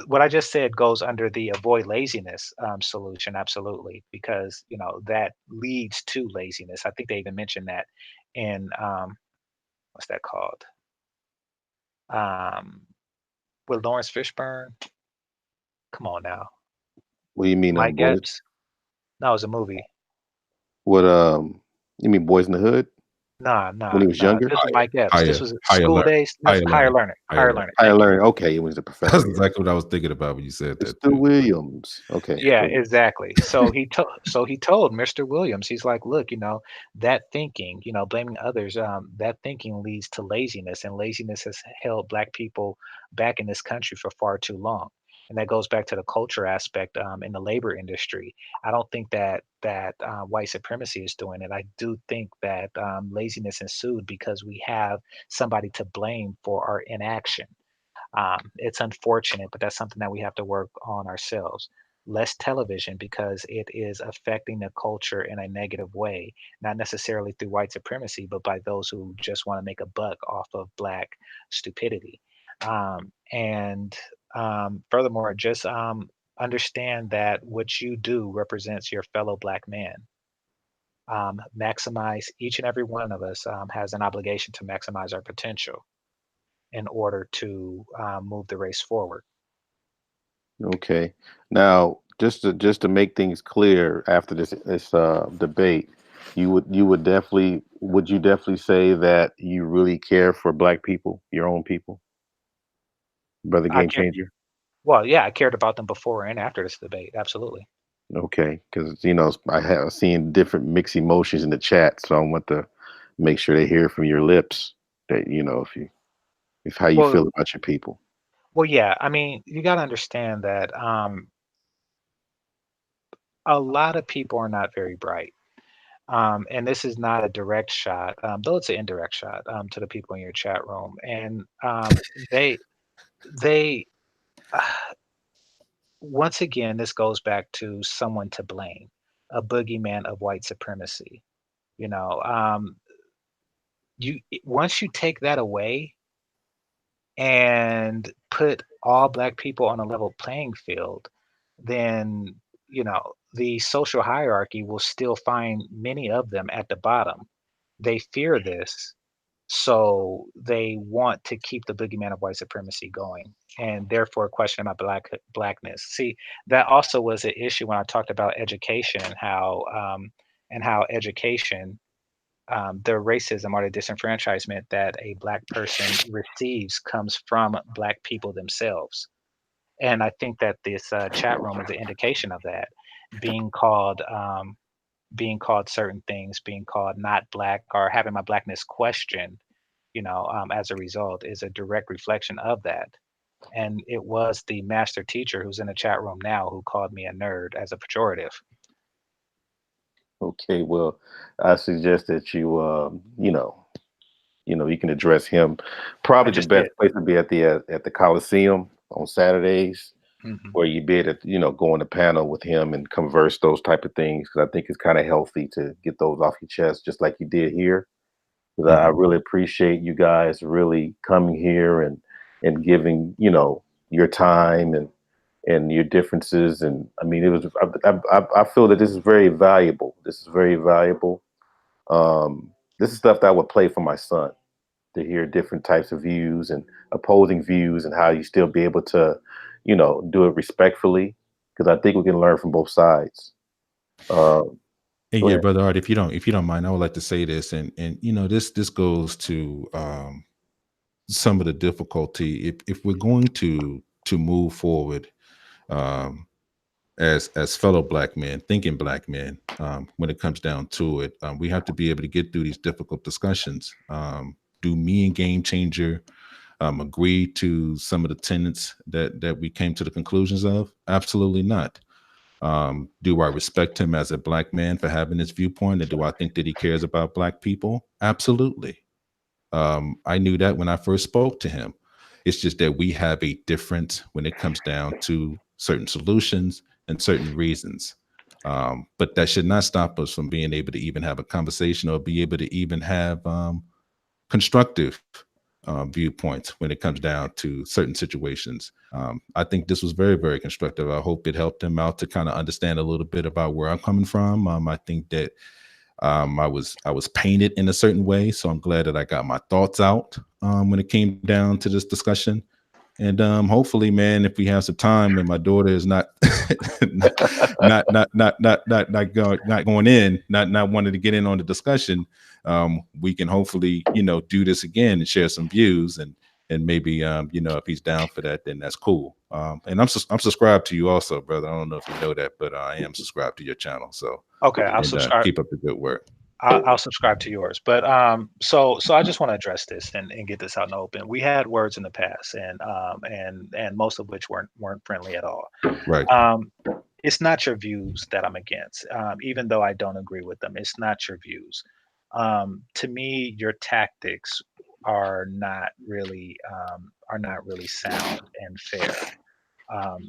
what I just said goes under the avoid laziness solution, absolutely, because that leads to laziness. I think they even mentioned that in what's that called? Um, with Lawrence Fishburne. Come on now, What do you mean Mike avoid? Epps. No, it was a movie. What You mean Boys in the Hood Nah, when nah, he was nah. younger? This was Mike Epps. This Higher, was higher School learning, Days. That's higher Higher learning, Learning. higher Higher learning. Learning. Higher Thank you. learning. Okay, he was the That's professor. Yeah. exactly what I was thinking about when you said that Mr. too. Williams. Okay. Yeah, Go ahead. exactly. So he told Mr. Williams, he's like, look, that thinking, blaming others, that thinking leads to laziness, and laziness has held Black people back in this country for far too long. And that goes back to the culture aspect in the labor industry. I don't think that white supremacy is doing it. I do think that laziness ensued because we have somebody to blame for our inaction. It's unfortunate, but that's something that we have to work on ourselves. Less television because it is affecting the culture in a negative way, not necessarily through white supremacy, but by those who just want to make a buck off of Black stupidity. And furthermore, just understand that what you do represents your fellow Black man. Maximize each and every one of us has an obligation to maximize our potential in order to move the race forward. Okay. Now, just to make things clear after this debate, would you definitely say that you really care for Black people, your own people, brother I Game care. Changer? Well, yeah, I cared about them before and after this debate. Absolutely. Okay, because I have seen different mixed emotions in the chat, so I want to make sure they hear from your lips that if how you Well, feel about your people. well, yeah. I mean, you got to understand that a lot of people are not very bright, and this is not a direct shot, though it's an indirect shot to the people in your chat room, and they they once again, this goes back to someone to blame, a boogeyman of white supremacy. You know, once you take that away and put all Black people on a level playing field, then the social hierarchy will still find many of them at the bottom. They fear this, so they want to keep the boogeyman of white supremacy going, and therefore question about blackness. See, that also was an issue when I talked about education and how education, the racism or the disenfranchisement that a Black person receives comes from Black people themselves. And I think that this chat room is an indication of that. Being called, being called certain things, being called not Black, or having my Blackness questioned, as a result, is a direct reflection of that. And it was the master teacher who's in the chat room now who called me a nerd as a pejorative. Okay, well, I suggest that you can address him. I Probably the just best did. place to be at the Coliseum on Saturdays, Hmm. where you be able to go on a panel with him and converse those type of things. Because I think it's kind of healthy to get those off your chest, just like you did here. Because I Mhm. really appreciate you guys really coming here and giving your time and your differences. And I mean, it was I feel that this is very valuable. This is very valuable. This is stuff that I would play for my son, to hear different types of views and opposing views, and how you still be able to, do it respectfully. Because I think we can learn from both sides. Uh, And Go yeah, ahead. brother Art, if you don't mind, I would like to say this, and this goes to some of the difficulty if we're going to move forward um, as fellow Black men, thinking Black men. When it comes down to it, we have to be able to get through these difficult discussions. Do me and Game Changer agree to some of the tenets that we came to the conclusions of? Absolutely not. Do I respect him as a Black man for having this viewpoint, and do I think that he cares about Black people? Absolutely. I knew that when I first spoke to him. It's just that we have a difference when it comes down to certain solutions and certain reasons. But that should not stop us from being able to even have a conversation or be able to even have constructive viewpoints when it comes down to certain situations. I think this was very, very constructive. I hope it helped him out to kind of understand a little bit about where I'm coming from. I think that I was painted in a certain way, so I'm glad that I got my thoughts out when it came down to this discussion. And hopefully, man, if we have some time and my daughter is not not going in, not wanting to get in on the discussion, we can hopefully, do this again and share some views, and maybe if he's down for that, then that's cool. And I'm subscribed to you also, brother. I don't know if you know that, but I am subscribed to your channel. So Okay, I'll subscribe. keep up the good work. I'll subscribe to yours. But so I just want to address this and get this out in the open. We had words in the past, and most of which weren't friendly at all. Right. It's not your views that I'm against, even though I don't agree with them. It's not your views. To me, your tactics are not really sound and fair.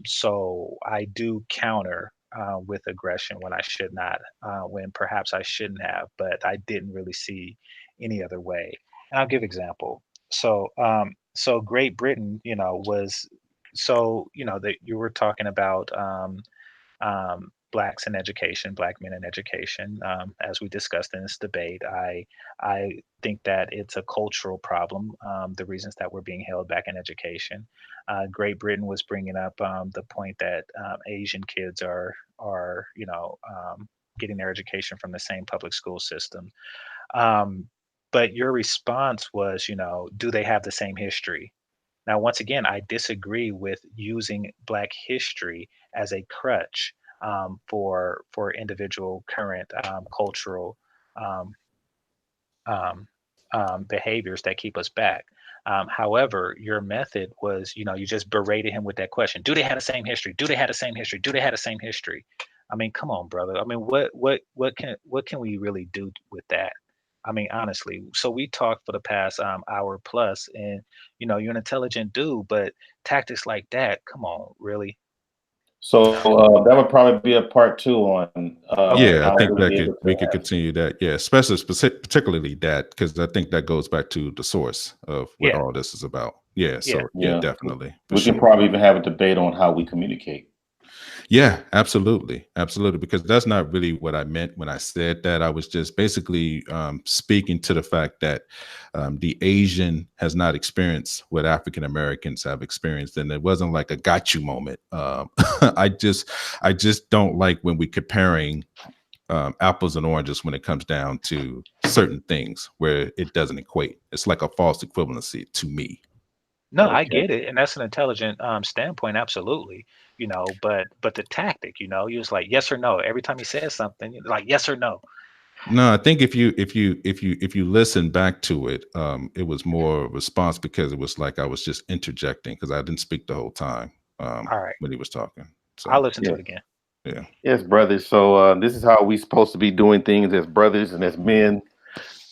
So I do counter with aggression when I should not, when perhaps I shouldn't have, but I didn't really see any other way. And I'll give example. So Great Britain, was that you were talking about blacks in education, black men in education. As we discussed in this debate, I think that it's a cultural problem. The reasons that we're being held back in education. Great Britain was bringing up the point that Asian kids are getting their education from the same public school system. Um, but your response was, do they have the same history? Now, once again, I disagree with using Black history as a crutch for individual current cultural um, um, behaviors that keep us back. However, your method was, you just berated him with that question: Do they have the same history? Do they have the same history? Do they have the same history? I mean, come on, brother. I mean, what can we really do with that? I mean, honestly. So we talked for the past hour plus, and you're an intelligent dude, but tactics like that, come on, really? So that would probably be a part two on. Okay. Yeah, I how think we'll that be able we to could continue that. Yeah, especially particularly that, because I think that goes back to the source of what Yeah. all this is about. Yeah. Yeah. So yeah, Yeah, definitely. For we can sure. probably even have a debate on how we communicate. Yeah, absolutely. Absolutely. Because that's not really what I meant when I said that. I was just basically speaking to the fact that the Asian has not experienced what African Americans have experienced. And it wasn't like a got you moment. I just don't like when we're comparing apples and oranges when it comes down to certain things where it doesn't equate. It's like a false equivalency to me. No, I Okay. get it, and that's an intelligent standpoint, absolutely. But the tactic, you was like yes or no every time he says something, you're like yes or no. No, I think if you listen back to it, it was more a response because it was like I was just interjecting because I didn't speak the whole time All right, when he was talking. I'll So listen to Yeah. it again. yeah, Yes, brothers. So this is how we supposed to be doing things as brothers and as men.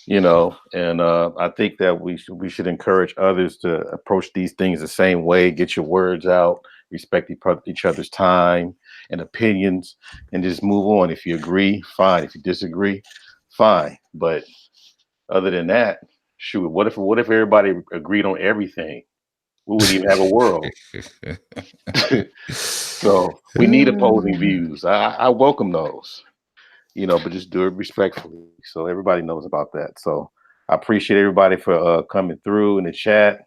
And I think that we should encourage others to approach these things the same way. Get your words out, respect each other's time and opinions, and just move on. If you agree, fine. If you disagree, fine. But other than that, shoot, what if everybody agreed on everything? We wouldn't even have a world. So we need opposing views. I welcome those, but just do it respectfully so everybody knows about that. So I appreciate everybody for coming through in the chat.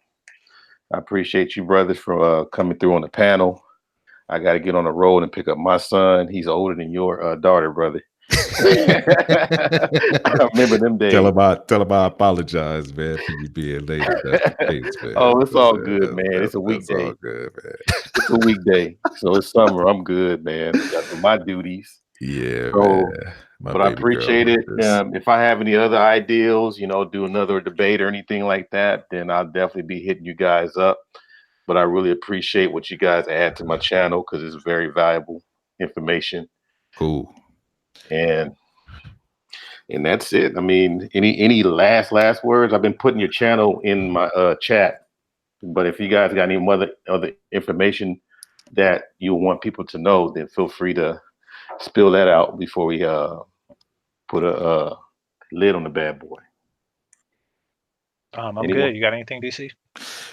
I appreciate you brothers for coming through on the panel. I got to get on the road and pick up my son. He's older than your daughter, brother. I remember them days. tell him I apologize, man, for you being late. If that's the case, man. Oh, it's all good, man. It's a That's weekday. all good, man. It's a weekday. So it's summer. I'm good, man. Got to do my duties. Yeah, So, man. My but I baby girl appreciate like it. this. If I have any other ideals, do another debate or anything like that, then I'll definitely be hitting you guys up. But I really appreciate what you guys add to my channel because it's very valuable information. Cool. And that's it. I mean, any last words? I've been putting your channel in my chat. But if you guys got any other information that you want people to know, then feel free to spill that out before we put a lid on the bad boy. I'm Anyone? good. You got anything, DC?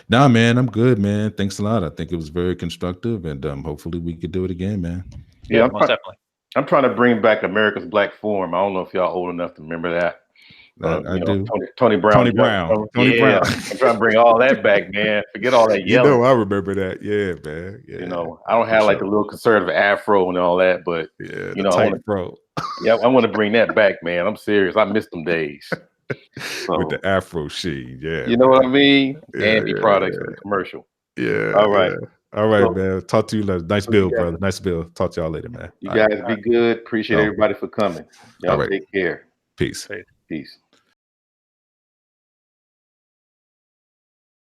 Nah, man, I'm good, man. Thanks a lot. I think it was very constructive, and hopefully we could do it again, man. Yeah, most definitely. I'm trying to bring back America's Black Forum. I don't know if y'all old enough to remember that. I do. Tony Brown. Tony Brown. Tony Yeah, Brown. I'm trying to bring all that back, man. Forget all that You yelling. know, I remember that. Yeah, man. Yeah. You know, I don't have like the little conservative afro and all that, but yeah, you know, I want to bring that back, man. I'm serious. I miss them days. With the afro sheen, yeah. You know what I mean? Yeah, Andy products for the commercial. Yeah. All right. Yeah. All right, man. Talk to you later. Nice build, brother. Nice build. Talk to y'all later, man. You guys be good. Appreciate everybody for coming. Y'all take care. Peace. Peace.